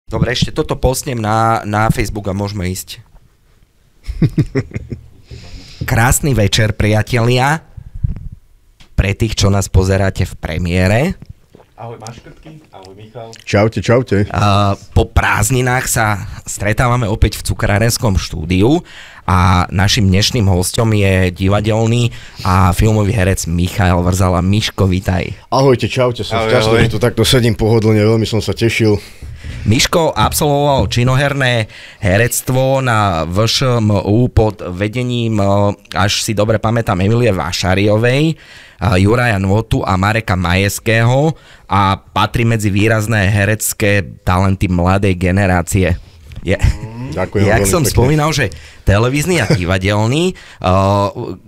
Dobre, ešte toto postnem na Facebook a môžeme ísť. Krásny večer, priatelia. Pre tých, čo nás pozeráte v premiére. Ahoj Maškrtky, ahoj Michal. Čaute, čaute. Po prázdninách sa stretávame opäť v Cukrárenskom štúdiu a našim dnešným hosťom je divadelný a filmový herec Michael Vrzala. Miško, vítaj. Ahojte, čaute, som šťastný, že tu takto sedím pohodlne, veľmi som sa tešil. Miško absolvoval činoherné herectvo na VŠMU pod vedením, až si dobre pamätám, Emilie Vašariovej, Juraja Nvotu a Mareka Majeského a patrí medzi výrazné herecké talenty mladej generácie. Ďakujem. Jak som spomínal, že televízny a divadelný,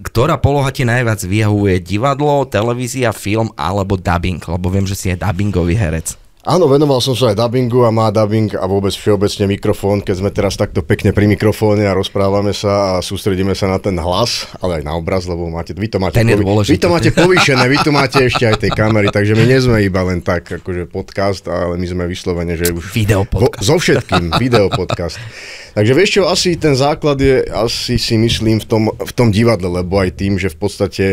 ktorá poloha ti najviac vyhovuje? Divadlo, televízia, film alebo dubbing? Lebo viem, že si je dubbingový herec. Áno, venoval som sa aj dubbingu a má dubbing a vôbec všeobecne mikrofón, keď sme teraz takto pekne pri mikrofóne a rozprávame sa a sústredíme sa na ten hlas, ale aj na obraz, lebo vy to máte povýšené, vy tu máte ešte aj tej kamery, takže my nie sme iba len tak akože podcast, ale my sme vyslovene, že už videopodcast. So všetkým, videopodcast. Takže vieš čo, asi ten základ je, asi si myslím v tom divadle, lebo aj tým, že v podstate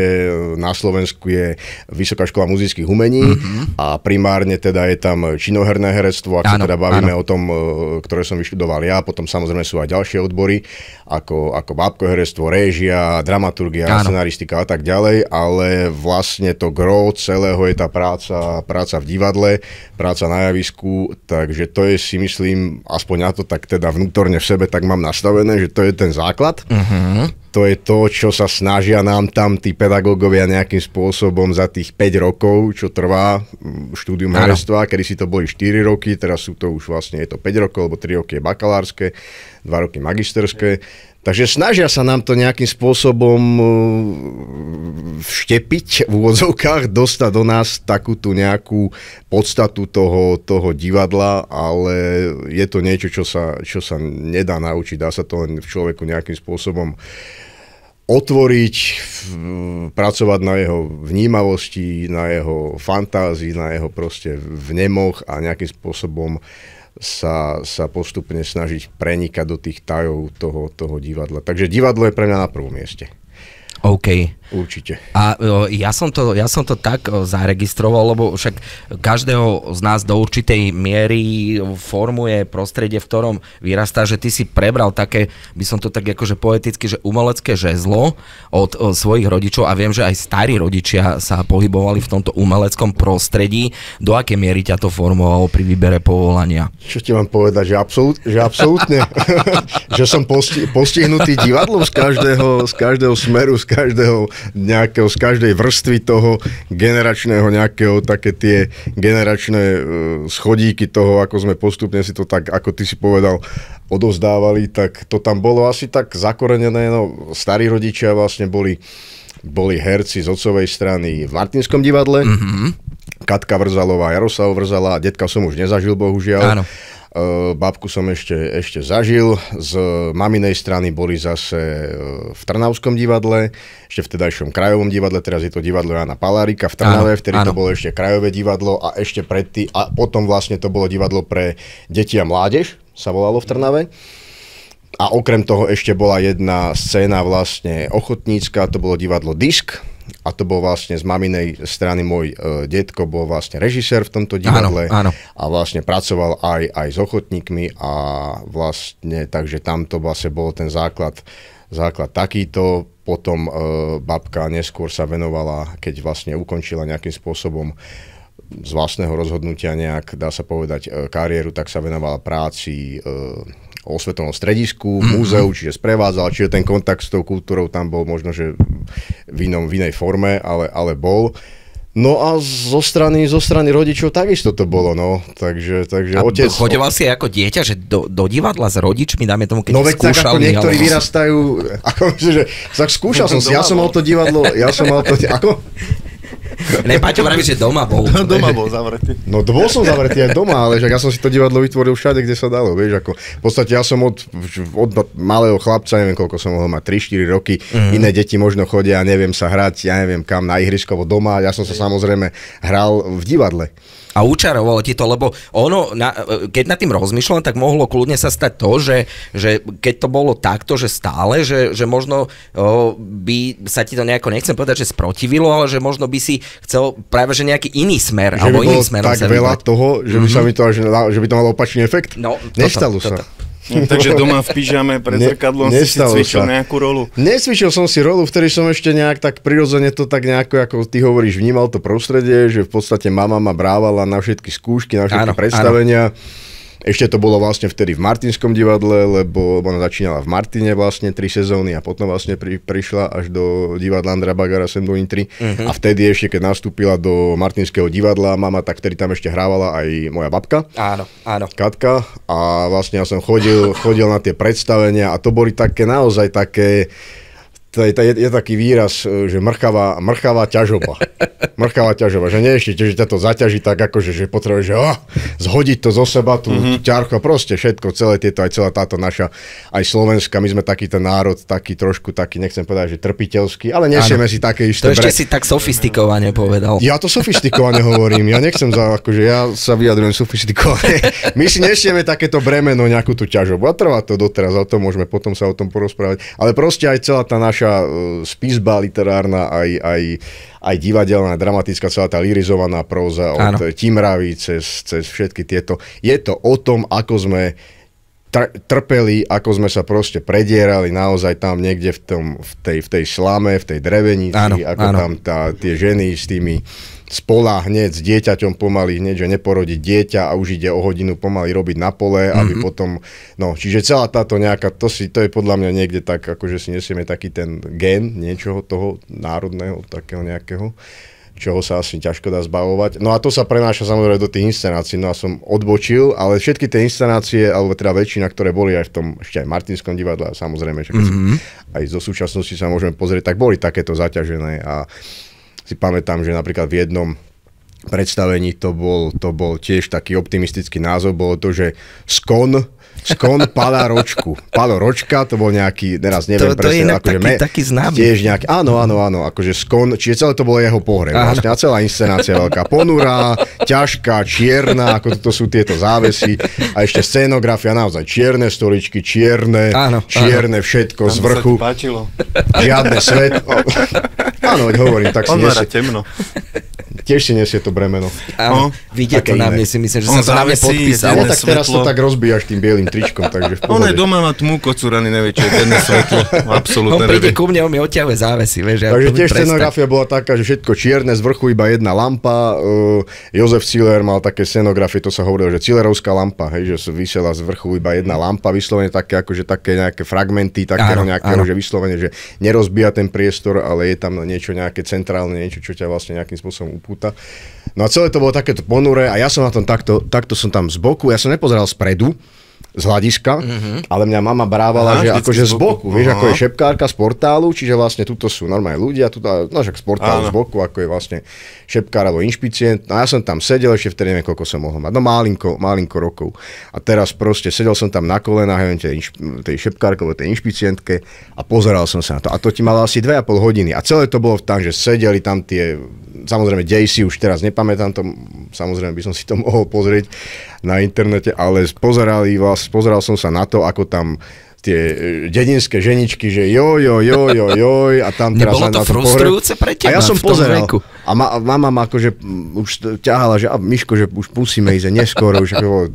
na Slovensku je Vysoká škola muzických umení a primárne teda je tam činoherné herectvo, ak sa teda bavíme o tom, ktoré som vyštudoval ja, potom samozrejme sú aj ďalšie odbory, ako bábkoherectvo, réžia, dramaturgia, scenaristika a tak ďalej, ale vlastne to gro celého je tá práca v divadle, práca na javisku, takže to je si myslím, aspoň na to tak teda vnútorne v sebe tak mám nastavené, že to je ten základ. To je to, čo sa snažia nám tam tí pedagógovia nejakým spôsobom za tých 5 rokov, čo trvá štúdium herectva, kedy si to boli 4 roky, teraz sú to už vlastne je to 5 rokov, lebo 3 roky je bakalárske, 2 roky magisterské. Takže snažia sa nám to nejakým spôsobom vštepiť v úvodzovkách, dostať do nás takú tú nejakú podstatu toho divadla, ale je to niečo, čo sa nedá naučiť, dá sa to len v človeku nejakým spôsobom otvoriť, pracovať na jeho vnímavosti, na jeho fantázii, na jeho proste vnemoch a nejakým spôsobom sa postupne snažiť prenikať do tých tajov toho divadla. Takže divadlo je pre mňa na prvom mieste. OK. Určite. A ja som to tak zaregistroval, lebo však každého z nás do určitej miery formuje prostredie, v ktorom vyrastá, že ty si prebral také, by som to tak akože poeticky, že umelecké žezlo od svojich rodičov a viem, že aj starí rodičia sa pohybovali v tomto umeleckom prostredí. Do akej miery ťa to formovalo pri výbere povolania? Čo ti mám povedať, že absolútne, že som postihnutý divadlom z každého smeru, z každej vrstvy toho generačného nejakého, také tie generačné schodíky toho, ako sme postupne si to tak, ako ty si povedal, odovzdávali, tak to tam bolo asi tak zakorenené. No, starí rodičia vlastne boli herci z otcovej strany v Martinskom divadle. Katka Vrzalová, Jaroslav Vrzala, detka som už nezažil, bohužiaľ. Áno. Babku som ešte zažil, z maminej strany boli zase v Trnavskom divadle, ešte v tedajšom krajovom divadle, teraz je to divadlo Jana Palárika v Trnave, vtedy to bolo ešte krajové divadlo a ešte predtým, a potom vlastne to bolo divadlo pre deti a mládež, sa volalo v Trnave. A okrem toho ešte bola jedna scéna vlastne ochotnícka, to bolo divadlo Disk. A to bol vlastne z maminej strany môj detko, bol vlastne režisér v tomto divadle. Áno. A vlastne pracoval aj s ochotníkmi a vlastne, takže tamto vlastne bol ten základ takýto. Potom babka neskôr sa venovala, keď vlastne ukončila nejakým spôsobom z vlastného rozhodnutia nejak, dá sa povedať, kariéru, tak sa venovala práci o osvetovom stredisku, v múzeu, čiže sprevádzal, čiže ten kontakt s tou kultúrou tam bol možno, že v inej forme, ale bol. No a zo strany rodičov takisto to bolo, no. Takže otec... Chodeval si ako dieťa, že do divadla s rodičmi, dáme tomu, keď no, skúšali? No veď tak, ako niektorí vyrastajú, ako myslím, že tak skúšal som si, ja som mal to divadlo, ako... Ne, Paťo vraví, že doma bol. Doma bol zavretý. No bol som zavretý aj doma, ale ja som si to divadlo vytvoril všade, kde sa dalo, vieš, ako v podstate ja som od malého chlapca, neviem koľko som mohol mať, 3-4 roky, iné deti možno chodia, neviem sa hrať, ja neviem kam, na ihrisko doma, ja som sa samozrejme hral v divadle. A učarovalo ti to, lebo ono, keď nad tým rozmýšľam, tak mohlo kľudne sa stať to, že keď to bolo takto, že stále, že možno by sa ti to nejako, nechcem povedať, že sprotivilo, ale že možno by si chcel práve že nejaký iný smer, Že alebo by iným bolo smerom tak sa veľa vybrať. toho, že by sa mi to, že by to malo opačný efekt. No, Nestalo sa. No, takže doma v pyžame pred zrkadlom si cvičil nejakú rolu? Nesvičil som si rolu, vtedy som ešte nejak tak prirodzene to tak nejako, ako ty hovoríš, vnímal to prostredie, že v podstate mama ma brávala na všetky skúšky, na všetky predstavenia. Ešte to bolo vlastne vtedy v Martinskom divadle, lebo ona začínala v Martine vlastne 3 sezóny a potom vlastne prišla až do divadla Andreja Bagara sem do Nitry. A vtedy ešte, keď nastúpila do Martinského divadla mama, tak vtedy tam ešte hrávala aj moja babka. Áno. Katka. A vlastne ja som chodil na tie predstavenia a to boli také naozaj také... Je taký výraz, že mrchavá ťažoba. Mrchavá ťažoba, že nie ešte, že ťa to zaťaží tak akože, že potrebuješ, že zhodiť to zo seba, tú ťarchu a proste všetko, celé tieto, aj celá táto naša, aj Slovenska, my sme taký ten národ, taký trošku, taký, nechcem povedať, že trpiteľský, ale nesieme si také isté... To ešte si tak sofistikovane povedal. Ja to sofistikovane hovorím, ja nechcem akože ja sa vyjadrujem sofistikovane. My si nesieme takéto bremeno, nejakú tú ťažobu a trvá to doteraz, o tom môžeme potom sa o tom porozprávať, ale proste aj celá tá naša spisba literárna, aj divadelná, dramatická, celá tá lyrizovaná próza od Timravy cez všetky tieto. Je to o tom, ako sme trpeli, ako sme sa proste predierali naozaj tam niekde v tej slame, v tej drevenici, ako tam tie ženy s tými spola hneď s dieťaťom pomaly hneď, že neporodiť dieťa a už ide o hodinu pomaly robiť na pole, aby potom, no, čiže celá táto nejaká, to je podľa mňa niekde tak, akože si nesieme taký ten gén niečoho toho národného, takého nejakého, čoho sa asi ťažko dá zbavovať. No a to sa prenáša samozrejme do tých inscenácií, no a som odbočil, ale všetky tie inscenácie, alebo teda väčšina, ktoré boli aj v tom, ešte aj Martinskom divadle, a samozrejme, že aj zo súčasnosti sa môžeme pozrieť, tak boli takéto zaťažené a si pamätám, že napríklad v jednom predstavení to bol tiež taký optimistický názov, bolo to, že Skon Pala Ročku. Palo Ročka, to bol nejaký, teraz neviem presne. To je taký známy. Tiež nejaký, áno, akože Skon, čiže celé to bolo jeho pohreb. Vlastne, a celá inscenácia veľká, ponurá, ťažká, čierna, ako to sú tieto závesy. A ešte scénografia, naozaj čierne stoličky, čierne, všetko z vrchu. Sa ti páčilo. Žiadne svet. Áno, hovorím, tak si nesie. Temno. Tiež si nesie to bremeno. Áno, vidie to na mne, si myslím, že sa to na mne podpísalo. Tak teraz to tak rozbíjaš tým bielým tričkom, takže v pohode. On aj doma má tmu kocúraný, nevie, čo je denné svetlo. Absolútne nevie. On príde ku mne, on mi odťahuje závesy, vieš. Takže tiež scenografia bola taká, že všetko čierne, z vrchu iba jedna lampa. Jozef Ciller mal také scenografie, to sa hovorilo, že Cillerovská lampa, hej, že vysela z vrchu iba jedna lampa, vyslovene také, akože také nejaké fragmenty, takého nejakého, že vyslovene, že nerozbíja ten priestor, ale je tam niečo nejaké centrálne, niečo, čo ťa vlastne nejakým spôsobom upúta. No a celé to bolo takéto ponuré a ja som na tom takto som tam z boku, ja som nepozeral spredu, z hľadiska, ale mňa mama brávala, že akože z boku, vieš, ako je šepkárka z portálu, čiže vlastne tuto sú normálne ľudia, tuto, no však z portálu z boku, ako je vlastne šepkár alebo inšpicient. No a ja som tam sedel, ešte vtedy neviem, koľko som mohol mať, no malinko rokov. A teraz proste sedel som tam na kolenách, neviem, tej šepkárke, alebo tej inšpicientke a pozeral som sa na to. A to ti malo asi 2,5 hodiny. A celé to bolo tam, že sedeli tam tie, samozrejme, dejsi, už teraz nepamätám to, samozrejme by som si to mohol pozrieť na internete, ale pozeral som sa na to, ako tam tie dedinské ženičky, že joj, a tam teraz... Nebolo to frustrujúce pre teba? A ja som pozeral. A mama ma akože už ťahala, že Miško, že už musíme ísť neskoro, už ako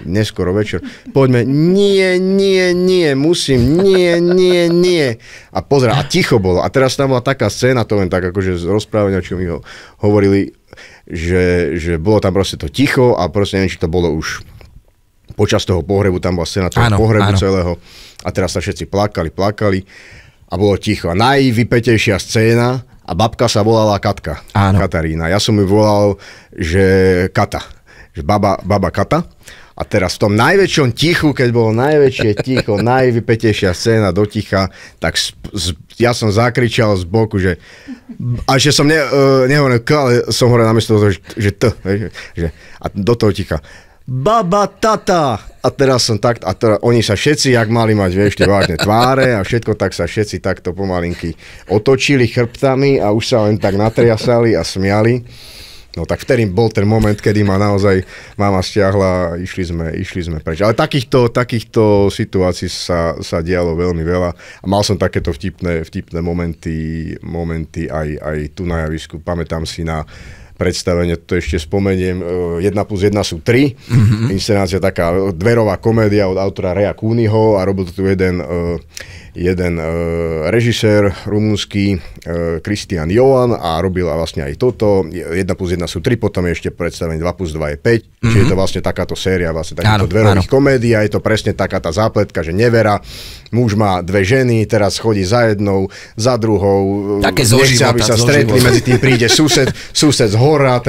neskoro večer. Poďme, nie, musím, nie. A pozeral, a ticho bolo. A teraz tam bola taká scéna, to len tak akože z rozprávania, čo mi ho hovorili, že bolo tam proste to ticho a proste neviem, či to bolo už počas toho pohrebu, tam bola scéna toho pohrebu celého a teraz sa všetci plakali a bolo ticho. A najvypätejšia scéna a babka sa volala Katka, Katarína. Ja som ju volal, že Kata, že baba Kata. A teraz v tom najväčšom tichu, keď bolo najväčšie ticho, najvypätejšia scéna do ticha, tak ja som zakričal z boku, že... A ešte som nehovoril k, ale som hovoril namiesto toho, že t. A do toho ticha. Baba, tata! A teraz som tak... A teraz oni sa všetci, jak mali mať, vieš, tie vážne tváre a všetko, tak sa všetci takto pomalinky otočili chrbtami a už sa len tak natriasali a smiali. No tak vtedy bol ten moment, kedy ma naozaj mama stiahla a išli sme preč. Ale takýchto situácií sa dialo veľmi veľa a mal som takéto vtipné momenty aj tu na javisku. Pamätám si na predstavenie, to ešte spomeniem, 1+1 sú 3, inscenácia taká dverová komédia od autora Reja Kúnyho a robil to tu jeden režisér rumúnsky, Christian Johan a robil vlastne aj toto. 1+1 sú 3, potom je ešte predstavenie 2+2 je 5, čiže je to vlastne takáto séria vlastne takýchto dverových komédií a je to presne taká tá zápletka, že nevera, muž má 2 ženy, teraz chodí za jednou, za druhou, nechce, aby sa stretli, medzi tým príde sused z hora,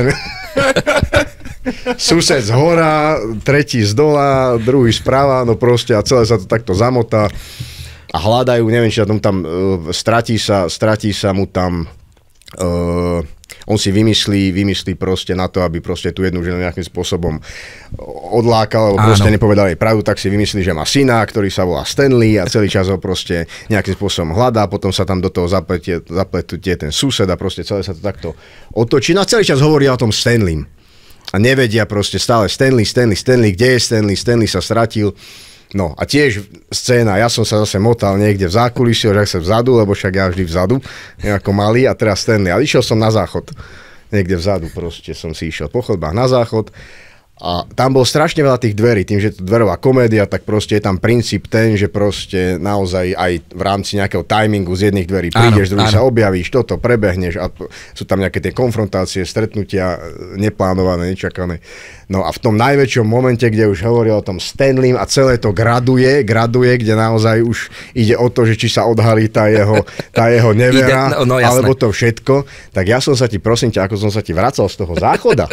sused z hora, tretí z dola, druhý sprava, no proste a celé sa to takto zamotá. A hľadajú, neviem, či tam stratí sa mu tam, on si vymyslí proste na to, aby proste tú jednu ženu nejakým spôsobom odlákal, alebo proste nepovedal jej pravdu, tak si vymyslí, že má syna, ktorý sa volá Stanley a celý čas ho proste nejakým spôsobom hľadá, potom sa tam do toho zapletie ten sused a proste celé sa to takto otočí. No a celý čas hovorí o tom Stanleym. A nevedia proste stále Stanley, kde je Stanley sa stratil. No a tiež scéna, ja som sa zase motal niekde v zákulisí, že sa vzadu, lebo však ja vždy vzadu, ako malý a teraz Stanley. Ale išiel som na záchod, niekde vzadu proste som si išiel po chodbách na záchod a tam bolo strašne veľa tých dverí, tým, že je to dverová komédia, tak proste je tam princíp ten, že proste naozaj aj v rámci nejakého timingu z jedných dverí prídeš, druhý sa objavíš, toto prebehneš a sú tam nejaké tie konfrontácie, stretnutia neplánované, nečakané. No a v tom najväčšom momente, kde už hovoril o tom Stanleym a celé to graduje, kde naozaj už ide o to, že či sa odhalí tá jeho nevera, alebo to všetko, tak ja som sa ti, prosím ťa, ako som sa ti vracal z toho záchoda,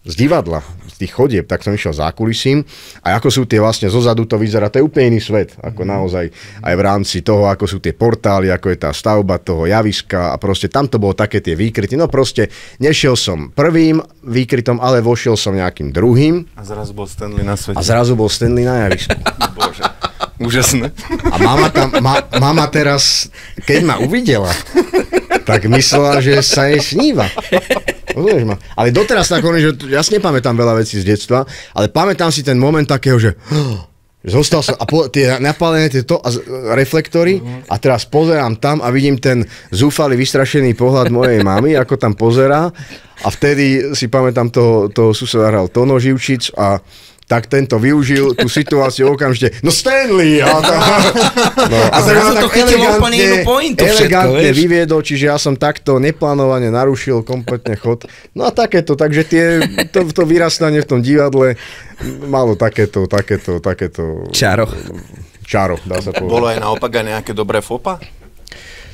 z divadla, z tých chodieb, tak som išiel za kulisím a ako sú tie vlastne zozadu to vyzerá, to je úplne iný svet, ako naozaj aj v rámci toho, ako sú tie portály, ako je tá stavba toho javiska a proste tam to bolo také tie výkryty, no proste nešiel som prvým výkrytom, ale vošiel som nejakým druhým. A zrazu bol Stanley na svete. A zrazu bol Stanley na javisku. Bože, úžasné. A mama teraz, keď ma uvidela, tak myslela, že sa jej sníva. Rozumieš ma? Ale doteraz tak hovorím, že ja si nepamätám veľa vecí z detstva, ale pamätám si ten moment takého, že zostal som a tie napálené reflektory a teraz pozerám tam a vidím ten zúfalý, vystrašený pohľad mojej mamy, ako tam pozerá a vtedy si pamätám toho suseda hral Tono Živčic a tak tento využil tú situáciu okamžite. No Stanley! A zrazu to chytilo úplne inú pointu všetko, elegantne vyviedol, čiže ja som takto neplánovane narušil kompletne chod. No a takéto, takže to vyrastanie v tom divadle malo takéto čaro, dá sa povedať. Bolo aj naopak aj nejaké dobré fopa?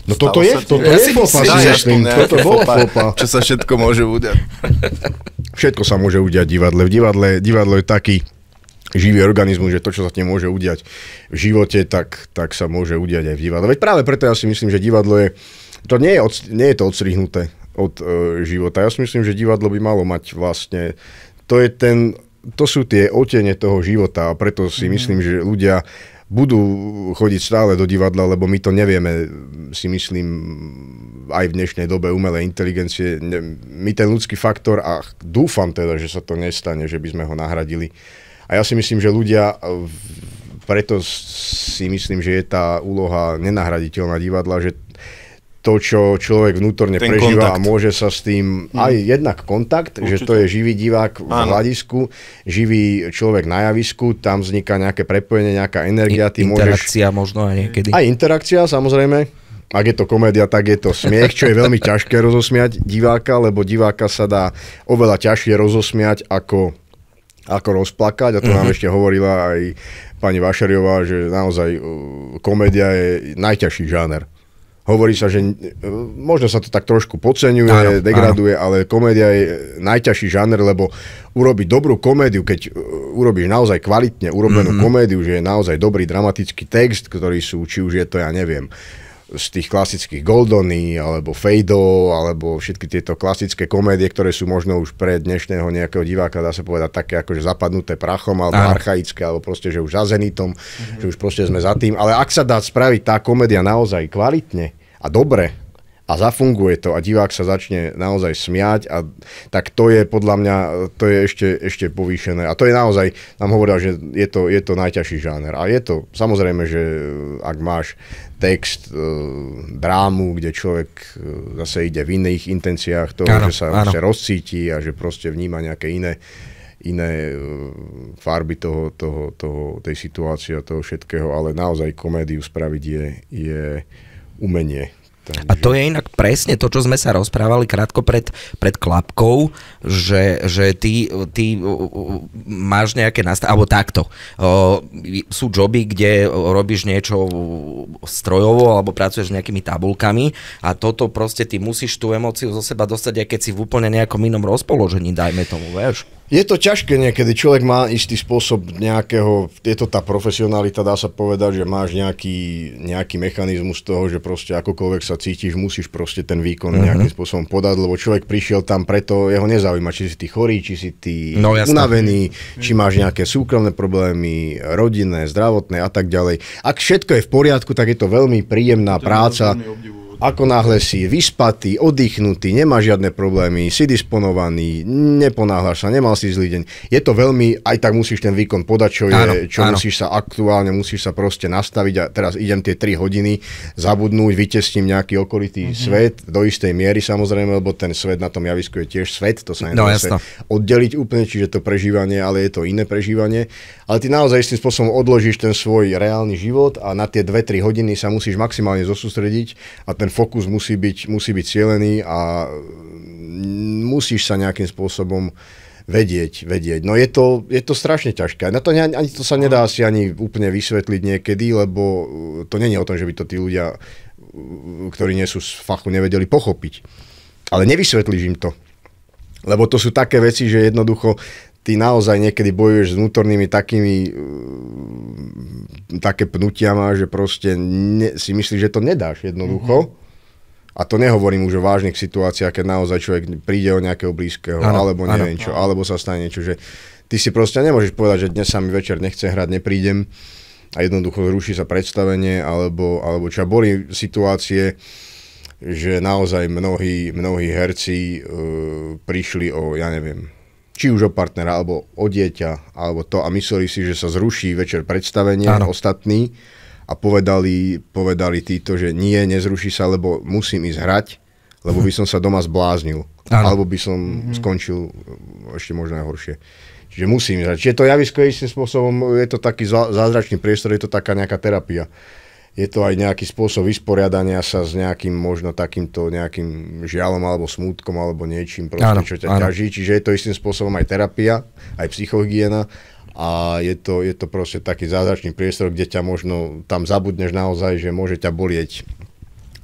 No toto je fopa, si myslím. Toto bola fopa. Čo sa všetko môže udiať? Všetko sa môže udiať v divadle je taký živý organizmus, že to, čo sa ti môže udiať v živote, tak sa môže udiať aj v divadle. Veď práve preto ja si myslím, že divadlo nie je to odstrihnuté od života. Ja si myslím, že divadlo by malo mať vlastne, to sú tie odtiene toho života a preto si myslím, že ľudia budú chodiť stále do divadla, lebo my to nevieme, si myslím, aj v dnešnej dobe umelej inteligencie. My ten ľudský faktor, a dúfam teda, že sa to nestane, že by sme ho nahradili. A ja si myslím, že ľudia, preto si myslím, že je tá úloha nenahraditeľná divadla, že to, čo človek vnútorne ten prežíva kontakt. A môže sa s tým aj jednak kontakt, určite. Že to je živý divák v hľadisku, živý človek na javisku, tam vzniká nejaké prepojenie, nejaká energia. Interakcia možno aj niekedy. Aj interakcia, samozrejme. Ak je to komédia, tak je to smiech, čo je veľmi ťažké rozosmiať diváka, lebo diváka sa dá oveľa ťažšie rozosmiať ako rozplakať. A to nám ešte hovorila aj pani Vašariová, že naozaj komédia je najťažší žáner. Hovorí sa, že možno sa to tak trošku podceňuje, degraduje, ale komédia je najťažší žáner, lebo urobiť dobrú komédiu, keď urobíš naozaj kvalitne urobenú komédiu, že je naozaj dobrý dramatický text, ktorý sú, či už je to, ja neviem, z tých klasických Goldony, alebo Fejdo, alebo všetky tieto klasické komédie, ktoré sú možno už pre dnešného nejakého diváka, dá sa povedať, také akože zapadnuté prachom, alebo archaické, alebo proste, že už za Zenitom, že už proste sme za tým. Ale ak sa dá spraviť tá komédia naozaj kvalitne a dobre, a zafunguje to a divák sa začne naozaj smiať, a tak to je podľa mňa, to je ešte povýšené. A to je naozaj, nám hovoril, že je to najťažší žáner. A je to, samozrejme, že ak máš text, drámu, kde človek zase ide v iných intenciách toho, že sa rozcíti a že proste vníma nejaké iné farby tej situácie a toho všetkého, ale naozaj komédiu spraviť je umenie. A to je inak presne to, čo sme sa rozprávali krátko pred klapkou, že ty máš nejaké alebo takto. Sú joby, kde robíš niečo strojovo alebo pracuješ s nejakými tabulkami a toto proste ty musíš tú emóciu zo seba dostať, aj keď si v úplne nejakom inom rozpoložení, dajme tomu, vieš. Je to ťažké niekedy, človek má istý spôsob nejakého, je to tá profesionalita, dá sa povedať, že máš nejaký mechanizmus toho, že proste akokoľvek sa cítiš, musíš proste ten výkon nejakým spôsobom podať, lebo človek prišiel tam preto, jeho nezaujíma, či si ty chorý, či si ty unavený, či máš nejaké súkromné problémy, rodinné, zdravotné a tak ďalej. Ak všetko je v poriadku, tak je to veľmi príjemná práca. Ako náhle si vyspatý, oddychnutý, nemáš žiadne problémy, si disponovaný, neponáhľaš sa, nemal si zlý deň. Je to veľmi, aj tak musíš ten výkon podať, musíš sa aktuálne, musíš sa proste nastaviť a teraz idem tie 3 hodiny zabudnúť, vytesním nejaký okolitý svet, do istej miery samozrejme, lebo ten svet na tom javisku je tiež svet, to sa nedá oddeliť úplne, čiže to prežívanie, ale je to iné prežívanie. Ale ty naozaj istým spôsobom odložíš ten svoj reálny život a na tie 2-3 hodiny sa musíš maximálne zosústrediť a ten fokus musí byť cielený a musíš sa nejakým spôsobom vedieť. No je to strašne ťažké. Na to ani to sa nedá asi ani úplne vysvetliť niekedy, lebo to nie je o tom, že by to tí ľudia, ktorí nie sú z fachu, nevedeli pochopiť. Ale nevysvetlíš im to. Lebo to sú také veci, že jednoducho ty naozaj niekedy bojuješ s vnútornými také pnutia máš, že proste si myslíš, že to nedáš jednoducho. A to nehovorím už o vážnych situáciách, keď naozaj človek príde o nejakého blízkeho, alebo neviem čo, alebo sa stane niečo, že ty si proste nemôžeš povedať, že dnes sa mi večer nechce hrať, neprídem a jednoducho zruší sa predstavenie, alebo čo boli situácie, že naozaj mnohí herci prišli o, ja neviem, či už o partnera, alebo o dieťa, alebo to a mysleli si, že sa zruší večer predstavenie ostatní a povedali títo, že nie, nezruší sa, lebo musím ísť hrať, lebo by som sa doma zbláznil. Alebo by som skončil ešte možno aj horšie. Čiže musím ísť hrať. Čiže to javisko istým spôsobom, je to taký zázračný priestor, je to taká nejaká terapia. Je to aj nejaký spôsob vysporiadania sa s nejakým možno takýmto nejakým žiaľom alebo smútkom alebo niečím, proste, čo ťa ťaží. Čiže je to istým spôsobom aj terapia, aj psychohygiena a je to proste taký zázračný priestor, kde ťa možno tam zabudneš naozaj, že môže ťa bolieť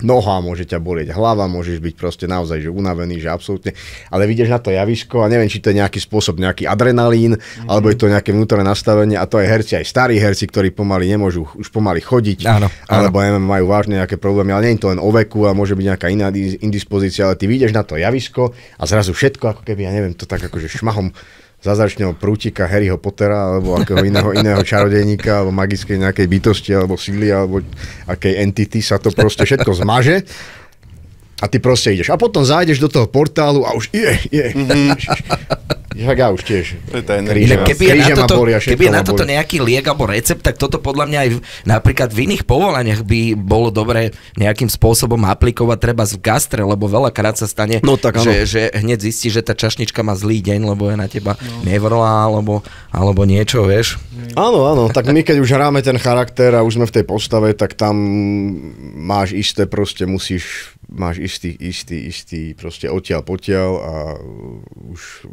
noha, môže ťa bolieť hlava, môžeš byť proste naozaj že unavený, že absolútne. Ale vidíš na to javisko a neviem, či to je nejaký spôsob, nejaký adrenalín, alebo je to nejaké vnútorné nastavenie a to aj herci, aj starí herci, ktorí pomaly nemôžu už pomaly chodiť, alebo neviem, majú vážne nejaké problémy, ale nie je to len o veku a môže byť nejaká iná indispozícia, ale ty vidíš na to javisko a zrazu všetko, ako keby, ja neviem, to tak akože šmahom zázračného prútika Harryho Pottera alebo akého iného čarodejníka alebo magickej nejakej bytosti alebo síly alebo akej entity sa to proste všetko zmaže a ty proste ideš. A potom zájdeš do toho portálu a už ja už tiež. Keby je na toto nejaký liek alebo recept, tak toto podľa mňa aj napríklad v iných povolaniach by bolo dobre nejakým spôsobom aplikovať, treba v gastre, lebo veľakrát sa stane, že hneď zistí, že tá čašnička má zlý deň, lebo je na teba nevrlá, alebo niečo, vieš. Áno, tak my keď už hráme ten charakter a už sme v tej postave, tak tam máš isté, proste máš istý proste odtiaľ potiaľ a už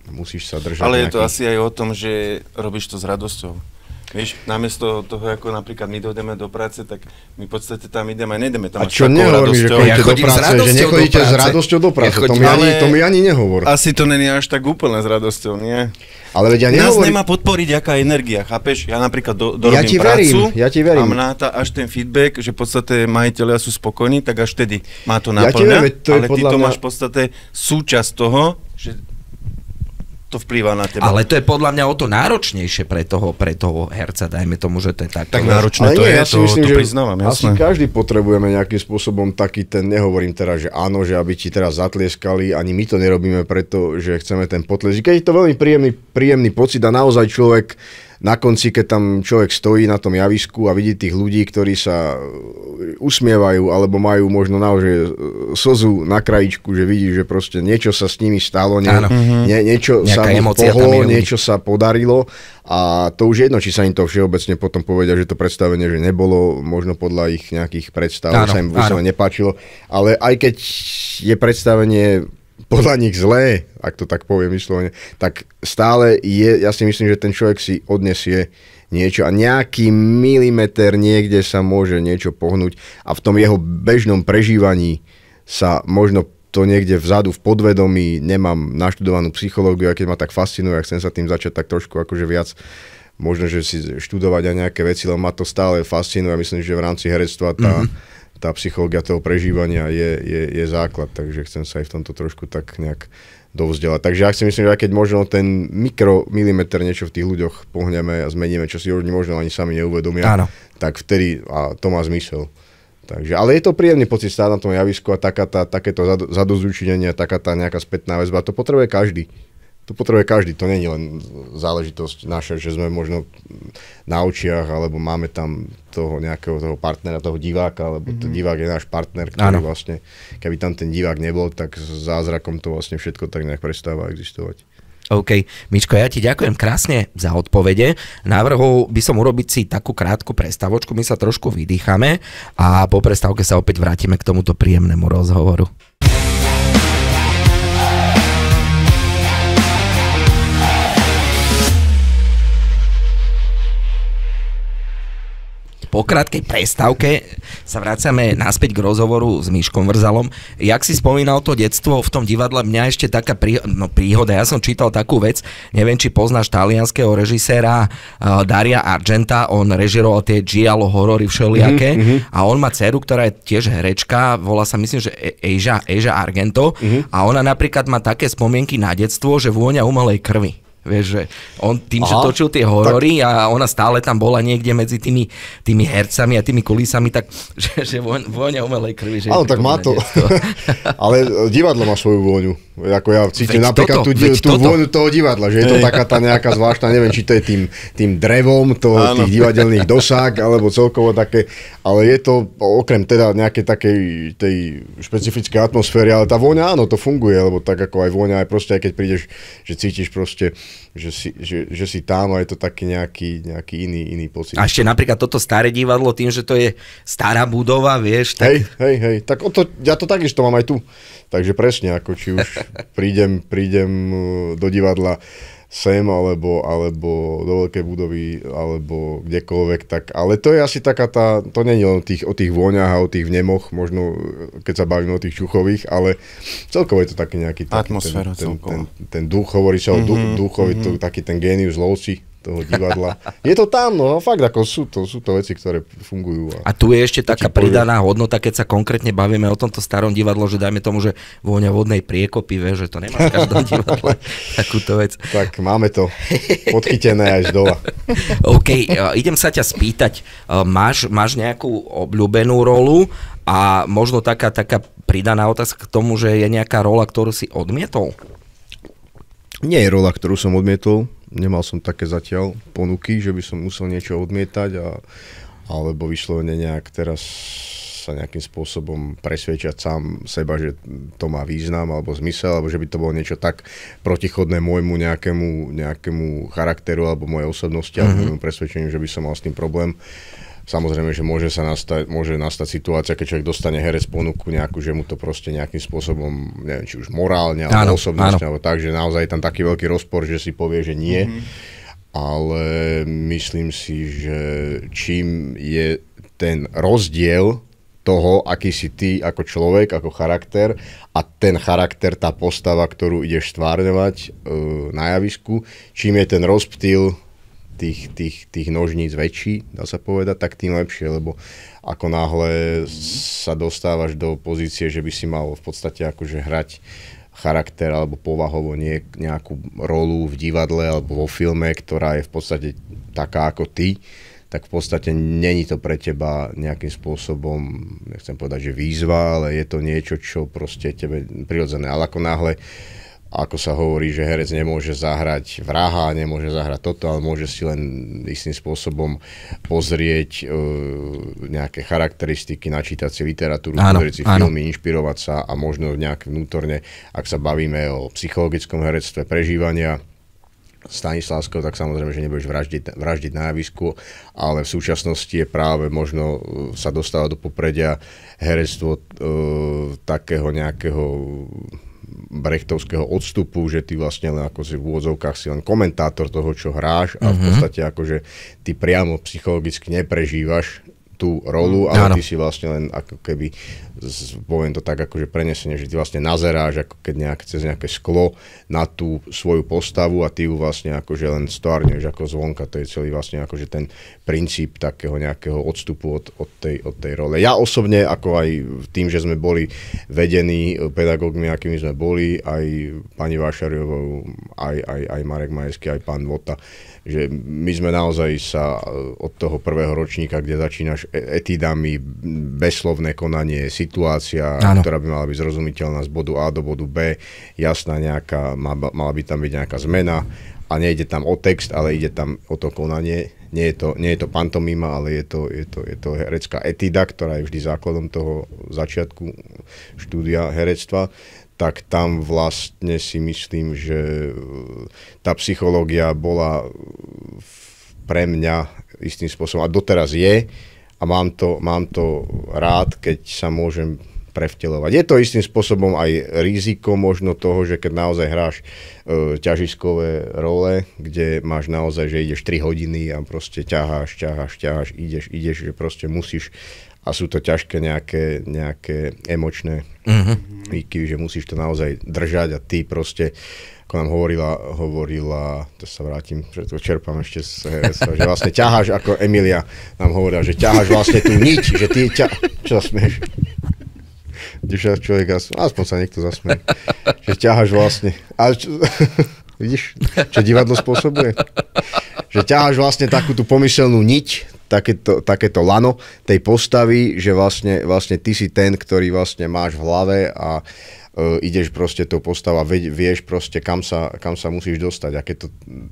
musíš sa držať. Ale je to asi aj o tom, že robíš to s radosťou. Vieš, namiesto toho, ako napríklad my dojdeme do práce, tak my v podstate tam ideme a nejdeme tam a čo nehovorím, že chodíte do práce, že nechodíte s radosťou do práce, to mi ani nehovor. Asi to není až tak úplne s radosťou, nie? Ale veď ja nehovorím... Nás nemá podporiť aká energia, chápeš? Ja napríklad dorobím prácu a mná až ten feedback, že v podstate majiteľia sú spokojní, tak až vtedy má to náplňa, ale ty to máš v podstate súčasť toho, že to vplýva na teba. Ale to je podľa mňa o to náročnejšie pre toho herca, dajme tomu, že to je tak. Tak náročné to je, to priznávam, jasné. Asi každý potrebujeme nejakým spôsobom taký ten, nehovorím teraz, že áno, že aby ti teraz zatlieskali, ani my to nerobíme preto, že chceme ten potlesk. Keď je to veľmi príjemný pocit a naozaj človek na konci, keď tam človek stojí na tom javisku a vidí tých ľudí, ktorí sa usmievajú alebo majú možno naozaj slzu na krajičku, že vidí, že proste niečo sa s nimi stalo, niečo sa pohlo, niečo sa podarilo a to už jedno, či sa im to všeobecne potom povedia, že to predstavenie, že nebolo možno podľa ich nejakých predstav, sa im nepáčilo, ale aj keď je predstavenie podľa nich zlé, ak to tak poviem vyslovene, tak stále ja si myslím, že ten človek si odnesie niečo a nejaký milimeter niekde sa môže niečo pohnúť a v tom jeho bežnom prežívaní sa možno to niekde vzadu v podvedomí, nemám naštudovanú psychológiu, a keď ma tak fascinuje a chcem sa tým začať tak trošku akože viac možno, že si študovať aj nejaké veci, lebo ma to stále fascinuje a myslím, že v rámci herectva tá psychológia toho prežívania je základ, takže chcem sa aj v tomto trošku tak nejak dovzdelať. Takže ja si myslím, že aj keď možno ten mikromilimeter niečo v tých ľuďoch pohneme a zmeníme, čo si možno ani sami neuvedomia, tak vtedy a to má zmysel. Takže, ale je to príjemný pocit stáť na tom javisku a takéto zadosťučinenie, taká tá nejaká spätná väzba, to potrebuje každý. To nie je len záležitosť naša, že sme možno na očiach, alebo máme tam toho nejakého toho partnera, toho diváka, alebo to divák je náš partner, ktorý vlastne, keby tam ten divák nebol, tak s zázrakom to vlastne všetko tak nejak prestáva existovať. OK. Mičko, ja ti ďakujem krásne za odpovede. Navrhol by som urobiť si takú krátku prestavočku, my sa trošku vydýchame a po prestávke sa opäť vrátime k tomuto príjemnému rozhovoru. Po krátkej prestávke sa vracame naspäť k rozhovoru s Miškom Vrzalom. Jak si spomínal to detstvo v tom divadle, mňa ešte taká príhoda. Ja som čítal takú vec, neviem, či poznáš talianskeho režiséra Daria Argenta, on režiroval tie giallo horory všelijaké a on má dceru, ktorá je tiež herečka, volá sa myslím, že Eja Argento a ona napríklad má také spomienky na detstvo, že vôňa umelej krvi. Vieš, že on tým, že točil tie horory a ona stále tam bola niekde medzi tými hercami a tými kulisami, tak že vôňa umelej krvi. Že tak má to. Ale divadlo má svoju vôňu. Ako ja cítim napríklad tú vôňu toho divadla, že je to taká tá nejaká zvláštna, neviem, či to je tým drevom tých divadelných dosák, alebo celkovo také, ale je to okrem teda nejakej takej tej špecifickej atmosféry, ale tá vôňa, áno, to funguje, lebo tak ako aj vôňa, aj proste, aj keď prídeš, že cítiš proste, že si tam a je to taký nejaký iný pocit. A ešte napríklad toto staré divadlo, tým, že to je stará budova, vieš. Tak... Hej, tak ja to takisto mám aj tu. Takže presne, ako či už prídem do divadla sem, alebo do veľkej budovy, alebo kdekoľvek, tak, ale to je asi taká to nie je len o tých vôňach a o tých vnemoch, možno keď sa bavíme o tých čuchových, ale celkovo je to taký nejaký atmosféra, ten duch, hovorí sa o duchovi, to taký ten génius loci toho divadla. Je to tam, no fakt, ako sú to veci, ktoré fungujú. A tu je ešte taká pridaná hodnota, keď sa konkrétne bavíme o tomto starom divadlo, že dajme tomu, že vôňa vodnej priekopy, vieš, že to nemáš v každom divadle takúto vec. Tak máme to podchytené aj z dola. OK, idem sa ťa spýtať, máš nejakú obľúbenú rolu a možno taká pridaná otázka k tomu, že je nejaká rola, ktorú si odmietol? Nie je rola, ktorú som odmietol. Nemal som také zatiaľ ponuky, že by som musel niečo odmietať alebo vyslovene nejak teraz sa nejakým spôsobom presviečať sám seba, že to má význam alebo zmysel, alebo že by to bolo niečo tak protichodné môjmu nejakému charakteru alebo mojej osobnosti alebo môjmu presvedčeniu, že by som mal s tým problém. Samozrejme, že môže nastať situácia, keď človek dostane herec ponuku nejakú, že mu to proste nejakým spôsobom, neviem, či už morálne, alebo osobnostne, alebo tak, že naozaj je tam taký veľký rozpor, že si povie, že nie. ale myslím si, že čím je ten rozdiel toho, aký si ty ako človek, ako charakter a ten charakter, tá postava, ktorú ideš stvárňovať na javisku, čím je ten rozptyl tých nožníc väčší, dá sa povedať, tak tým lepšie, lebo ako náhle sa dostávaš do pozície, že by si mal v podstate akože hrať charakter alebo povahovo nejakú rolu v divadle alebo vo filme, ktorá je v podstate taká ako ty, tak v podstate není to pre teba nejakým spôsobom, nechcem povedať, že výzva, ale je to niečo, čo proste tebe prirodzené. Ale ako náhle, ako sa hovorí, že herec nemôže zahrať vraha, nemôže zahrať toto, ale môže si len istým spôsobom pozrieť nejaké charakteristiky, načítať si literatúru, pozrieť si filmy, inšpirovať sa a možno nejak vnútorne, ak sa bavíme o psychologickom herectve prežívania Stanislavského, tak samozrejme, že nebudeš vraždiť na javisku, ale v súčasnosti je práve možno sa dostáva do popredia herectvo takého nejakého brechtovského odstupu, že ty vlastne len ako si v úvodzovkách si len komentátor toho, čo hráš a v podstate akože ty priamo psychologicky neprežívaš tú rolu, ale ty si vlastne len ako keby, poviem to tak akože prenesenie, že ty vlastne nazeráš ako keď cez nejaké sklo na tú svoju postavu a ty ju vlastne akože len stvárňuješ ako zvonka, to je celý vlastne akože ten princíp takého nejakého odstupu od tej role. Ja osobne, ako aj tým, že sme boli vedení pedagógmi, akými sme boli, aj pani Vášariovou, aj Marek Majeský, aj pán Vota, že my sme naozaj sa od toho prvého ročníka, kde začínaš etidami, bezslovné konanie, situácia, ktorá by mala byť zrozumiteľná z bodu A do bodu B, jasná nejaká, mala by tam byť nejaká zmena a nejde tam o text, ale ide tam o to konanie. Nie je to pantomima, ale je to herecká etida, ktorá je vždy základom toho začiatku štúdia herectva. Tak tam vlastne si myslím, že tá psychológia bola pre mňa istým spôsobom, a doteraz je, a mám to rád, keď sa môžem prevteľovať. Je to istým spôsobom aj riziko možno toho, že keď naozaj hráš ťažiskové role, kde máš naozaj, že ideš 3 hodiny a proste ťaháš, ideš, že proste musíš, a sú to ťažké nejaké emočné výkyvy, že musíš to naozaj držať a ty proste, ako nám hovorila, to sa vrátim, že to čerpám ešte že vlastne ťaháš, ako Emilia nám hovorila, že ťaháš vlastne tú niť, že ty čo sa smieš? Človek, aspoň sa niekto zasmie, že ťaháš vlastne, ale vidíš, čo divadlo spôsobuje? Že ťaháš vlastne takú tú pomyselnú niť, takéto lano tej postavy, že vlastne ty si ten, ktorý vlastne máš v hlave a ideš proste tou postava, vieš proste, kam sa musíš dostať, a keď to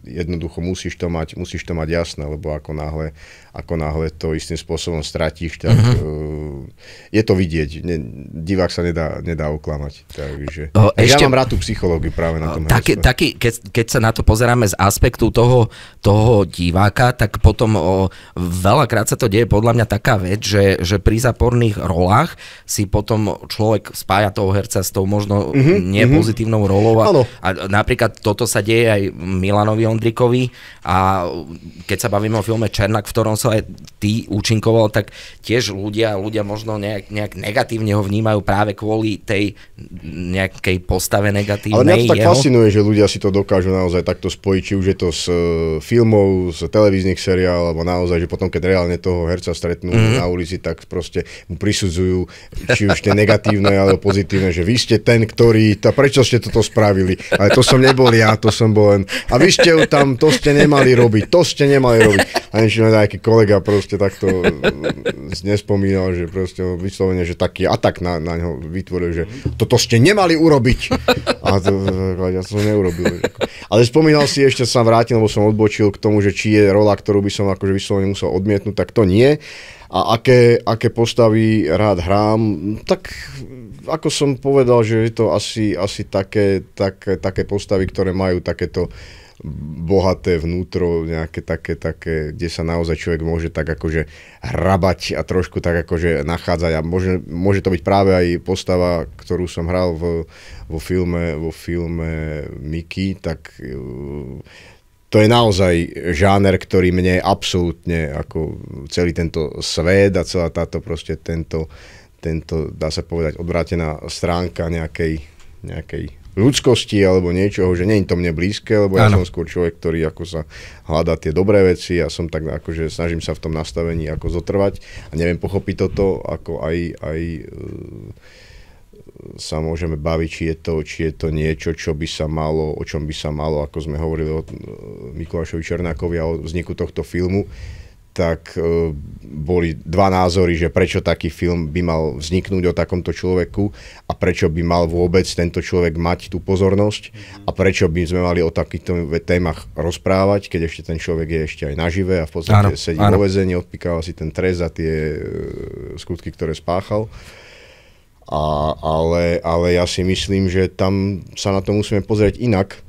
jednoducho musíš to mať jasné, lebo ako náhle to istým spôsobom stratíš, tak je to vidieť. Divák sa nedá oklamať. Takže ja mám rád tú psychológiu práve na tom herectve. Keď sa na to pozeráme z aspektu toho diváka, tak potom veľakrát sa to deje podľa mňa taká vec, že pri záporných rolách si potom človek spája toho herca s tou možno nepozitívnou rolou a napríklad toto sa deje aj Milanovi Ondrikovi, a keď sa bavíme o filme Černák, v ktorom sa aj ty účinkoval, tak tiež ľudia možno nejak negatívne ho vnímajú práve kvôli tej nejakej postave negatívnej. Ale mňa to tak fascinuje, že ľudia si to dokážu naozaj takto spojiť, či už je to z filmov, z televíznych seriálov, alebo naozaj, že potom, keď reálne toho herca stretnú na ulici, tak proste mu prisudzujú, či už tie negatívne alebo pozitívne, že vy ste ten, ktorý, prečo ste toto spravili? Ale to som nebol ja, to som bol len, a vy ste tam, to ste nemali robiť. A niečo nejaký kolega proste takto nespomínal, že proste vyslovene, že taký atak na ňo vytvoril, že toto ste nemali urobiť. A to ja som neurobil. Ale spomínal si, ešte sa vrátil, lebo som odbočil k tomu, že či je rola, ktorú by som akože vyslovene musel odmietnúť, tak to nie. A aké postavy rád hrám, tak ako som povedal, že je to asi také postavy, ktoré majú takéto bohaté vnútro, nejaké také, kde sa naozaj človek môže tak akože hrabať a trošku tak akože nachádzať, a môže to byť práve aj postava, ktorú som hral vo filme Mickey, tak to je naozaj žáner, ktorý mne absolútne, ako celý tento svet a celá táto proste tento, dá sa povedať, odvrátená stránka nejakej ľudskosti alebo niečoho, že nie je to mne blízke, lebo ja som skôr človek, ktorý ako sa hľadá tie dobré veci a som tak akože snažím sa v tom nastavení ako zotrvať a neviem pochopiť toto, ako aj sa môžeme baviť, či je to niečo, čo by sa malo, o čom by sa malo, ako sme hovorili o Mikulášovi Černákovi a o vzniku tohto filmu, tak boli dva názory, že prečo taký film by mal vzniknúť o takomto človeku a prečo by mal vôbec tento človek mať tú pozornosť a prečo by sme mali o takýchto témach rozprávať, keď ešte ten človek je ešte aj nažive a v podstate sedí vo väzení, odpikáva si ten trest za tie skutky, ktoré spáchal. Ale ja si myslím, že tam sa na to musíme pozrieť inak,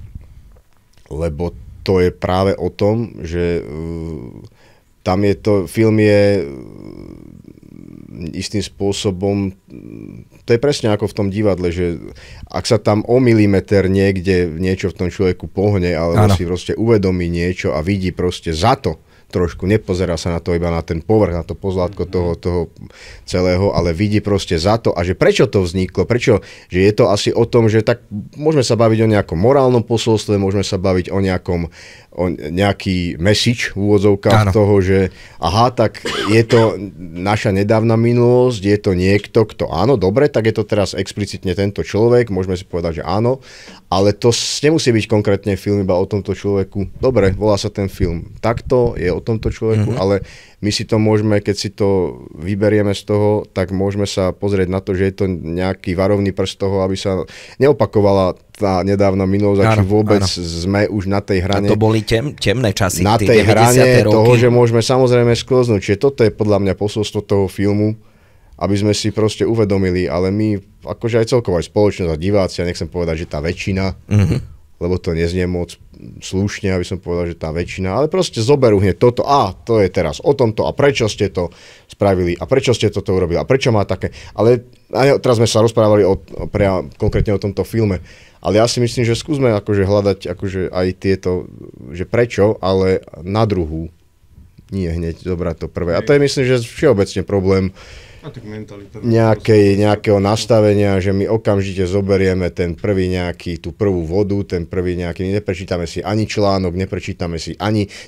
lebo to je práve o tom, že tam film je istým spôsobom, to je presne ako v tom divadle, že ak sa tam o milimeter niekde niečo v tom človeku pohne, alebo si proste uvedomí niečo a vidí proste za to, trošku nepozerá sa na to iba na ten povrch, na to pozlátko toho celého, ale vidí proste za to a že prečo to vzniklo, že je to asi o tom, že tak môžeme sa baviť o nejakom morálnom posolstve, môžeme sa baviť o nejaký message v úvodzovkách toho, že aha, tak je to naša nedávna minulosť, je to niekto, kto áno, dobre, tak je to teraz explicitne tento človek, môžeme si povedať, že áno, ale to nemusí byť konkrétne film iba o tomto človeku. Dobre, volá sa ten film takto, je o tomto človeku, ale my si to môžeme, keď si to vyberieme z toho, tak môžeme sa pozrieť na to, že je to nejaký varovný prst toho, aby sa neopakovala tá nedávna minulosť, či vôbec sme už na tej hrane. A to boli temné časy. Na tej hrane toho, že môžeme samozrejme sklznúť. Čiže toto je podľa mňa posolstvo toho filmu, aby sme si proste uvedomili, ale my, akože aj celkovo aj spoločnosť a diváci, ja nechcem povedať, že tá väčšina, lebo to neznie moc slušne, aby som povedal, že tá väčšina, ale proste zoberú hneď toto, to je teraz o tomto a prečo ste to spravili a prečo ste toto urobili a prečo má také, ale teraz sme sa rozprávali konkrétne o tomto filme, ale ja si myslím, že skúsme akože hľadať akože aj tieto, že prečo, ale na druhú, nie hneď zobrať to prvé. A to je myslím, že všeobecne problém nejakého nastavenia, že my okamžite zoberieme ten prvý tú prvú vodu, ten prvý neprečítame si ani článok,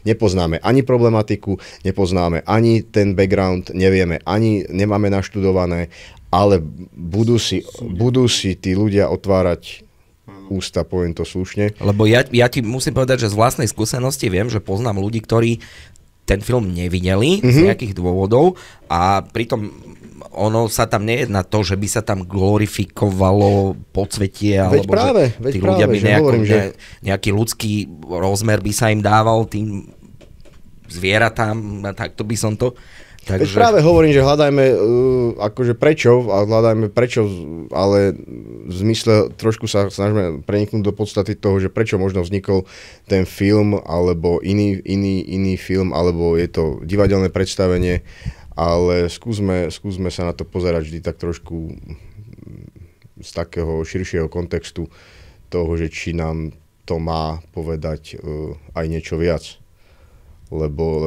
nepoznáme ani problematiku, nepoznáme ani ten background, nevieme nemáme naštudované, ale budú si tí ľudia otvárať ústa, poviem to slušne. Lebo ja ti musím povedať, že z vlastnej skúsenosti viem, že poznám ľudí, ktorí ten film nevideli z nejakých dôvodov a pritom ono sa tam nejedná to, že by sa tam glorifikovalo podsvetie, alebo že tí ľudia by nejaký ľudský rozmer by sa im dával tým zvieratám, takto by som to... Takže... práve hovorím, že hľadajme akože prečo, ale v zmysle trošku sa snažíme preniknúť do podstaty toho, že prečo možno vznikol ten film, alebo iný film, alebo je to divadelné predstavenie, ale skúsme sa na to pozerať vždy tak trošku z takého širšieho kontextu toho, že či nám to má povedať aj niečo viac. Lebo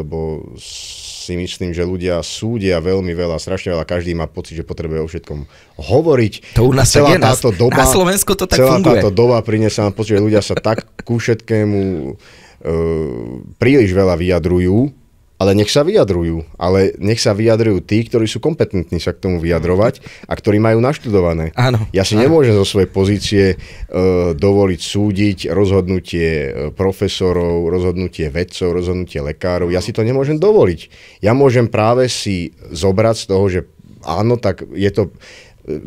si myslím, že ľudia súdia veľmi veľa, strašne veľa, každý má pocit, že potrebuje o všetkom hovoriť. To u nás celá táto doba, na Slovensku to tak funguje. Celá táto doba priniesla nám pocit, že ľudia sa tak ku všetkému príliš veľa vyjadrujú, ale nech sa vyjadrujú tí, ktorí sú kompetentní sa k tomu vyjadrovať a ktorí majú naštudované. Áno, ja si nemôžem zo svojej pozície dovoliť súdiť rozhodnutie profesorov, rozhodnutie vedcov, rozhodnutie lekárov. Ja si to nemôžem dovoliť. Ja môžem práve si zobrať z toho, že áno, tak je to,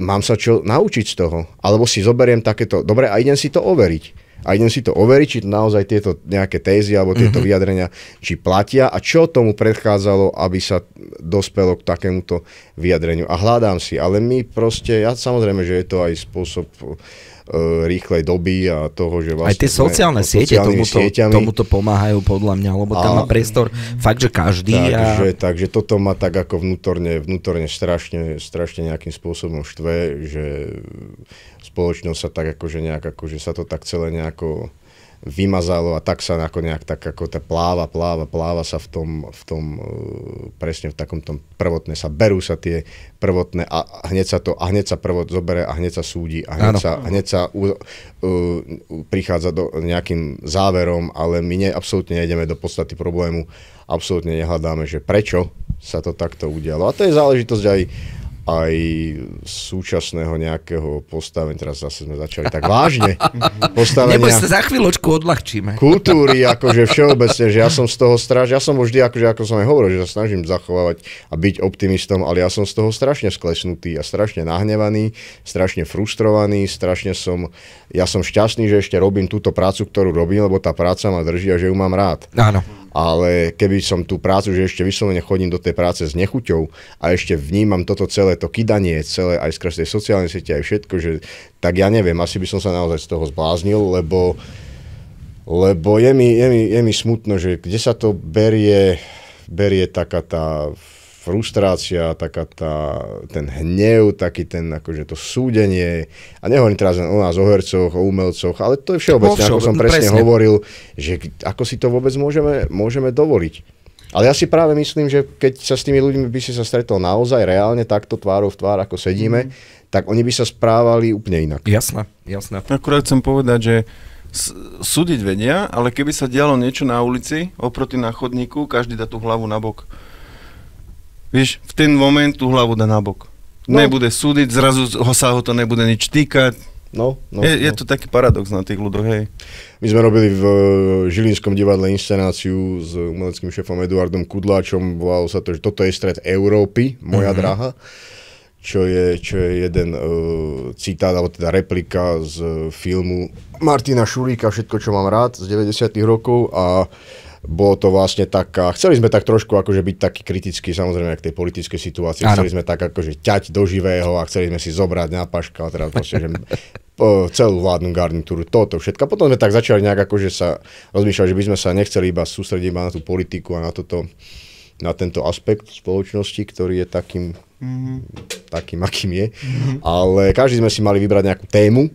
mám sa čo naučiť z toho. Alebo si zoberiem takéto, dobre, a idem si to overiť. Či naozaj tieto nejaké tézy alebo tieto vyjadrenia, či platia a čo tomu predchádzalo, aby sa dospelo k takémuto vyjadreniu. A hľadám si, ale my proste, samozrejme, že je to aj spôsob rýchlej doby a toho, že vlastne... Aj tie sociálne siete tomuto pomáhajú podľa mňa, lebo tam má priestor fakt, že každý. Takže toto ma tak ako vnútorne strašne nejakým spôsobom štve, že spoločnosť sa tak akože nejak, akože sa to tak celé nejako vymazalo a tak sa nejak tak ako tá pláva sa v tom presne v takom tom prvotné sa berú sa tie prvotné a hneď sa prvot zobere a hneď sa súdi a hneď sa prichádza do nejakým záverom, ale my absolútne nejdeme do podstaty problému, absolútne nehľadáme, že prečo sa to takto udialo. A to je záležitosť aj súčasného nejakého postavenia, teraz zase sme začali tak vážne, postavenia... Neboj sa, za chvíľočku odľahčíme. Kultúry, akože všeobecne, že ja som z toho ja som vždy, akože ako som aj hovoril, že sa snažím zachovávať a byť optimistom, ale ja som z toho strašne sklesnutý a strašne nahnevaný, strašne frustrovaný, ja som šťastný, že ešte robím túto prácu, ktorú robím, lebo tá práca ma drží a že ju mám rád. Áno. Ale keby som tú prácu, že ešte vyslovene chodím do tej práce s nechuťou a ešte vnímam toto celé to kydanie, celé aj skrz tej sociálnej siete, aj všetko, že tak ja neviem, asi by som sa naozaj z toho zbláznil, lebo je mi smutno, že kde sa to berie taká tá frustrácia, ten hnev, taký ten akože to súdenie. A nehovorím teraz o nás, o hercoch, o umelcoch, ale to je všeobecne, ako som presne hovoril, že ako si to vôbec môžeme dovoliť. Ale ja si práve myslím, že keď sa s tými ľuďmi by si sa stretol naozaj reálne takto tvárou v tvár, ako sedíme, tak oni by sa správali úplne inak. Jasné. Akurát chcem povedať, že súdiť vedia, ale keby sa dialo niečo na ulici, oproti na chodníku, každý dá tú hlavu na bok. Vieš, v ten moment tú hlavu dá nabok. Nebude súdiť, zrazu sa ho to nebude nič týkať. Je to taký paradox na tých ľuďoch, hej. My sme robili v Žilinskom divadle inscenáciu s umeleckým šéfom Eduardom Kudláčom, volalo sa to, že toto je stred Európy, moja dráha, čo je jeden citát, alebo teda replika z filmu Martina Šulíka, Všetko, čo mám rád, z 90. rokov a bolo to vlastne taká, chceli sme tak trošku akože byť taký kritický, samozrejme k tej politickej situácii, chceli sme tak akože ťať do živého a chceli sme si zobrať na paška, teda proste, že celú vládnu garnitúru, toto všetko. Potom sme tak začali nejak akože sa rozmýšľať, že by sme sa nechceli iba sústrediť iba na tú politiku a na tento aspekt spoločnosti, ktorý je takým, akým je. Ale každý sme si mali vybrať nejakú tému,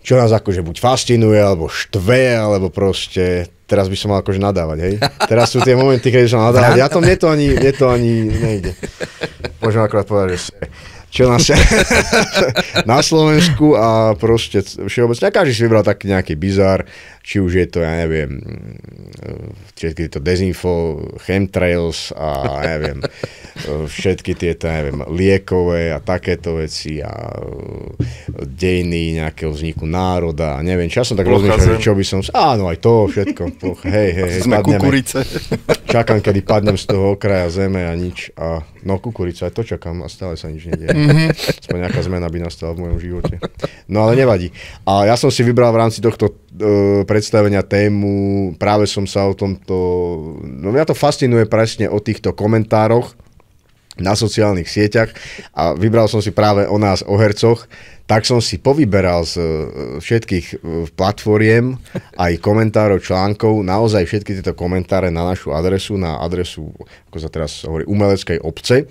čo nás akože buď fascinuje, alebo štve, alebo proste... Teraz by som mal akože nadávať, hej? Teraz sú tie momenty, keď som nadávať. Mne to ani nejde. Môžem akorát povedať, že čo na Slovensku a proste všeobecne. Každý si vybral taký nejaký bizár, či už je to, ja neviem, všetky tieto dezinfo, chemtrails a ja neviem, všetky tieto, ja neviem, liekové a takéto veci a dejiny nejakého vzniku národa a neviem, čo ja som tak rozmýšľal, čo by som... Áno, aj to všetko. Hej, sme kukurice. Čakám, kedy padnem z toho okraja zeme a nič. No kukurica, aj to čakám a stále sa nič nedieje. Aspoň nejaká zmena by nastala v mojom živote. No ale nevadí. A ja som si vybral v rámci tohto predstavenia tému, práve som sa o tomto... No mňa to fascinuje presne o týchto komentároch na sociálnych sieťach a vybral som si práve o nás, o hercoch, tak som si povyberal z všetkých platformiem aj komentárov, článkov, naozaj všetky tieto komentáre na našu adresu, ako sa teraz hovorí, umeleckej obce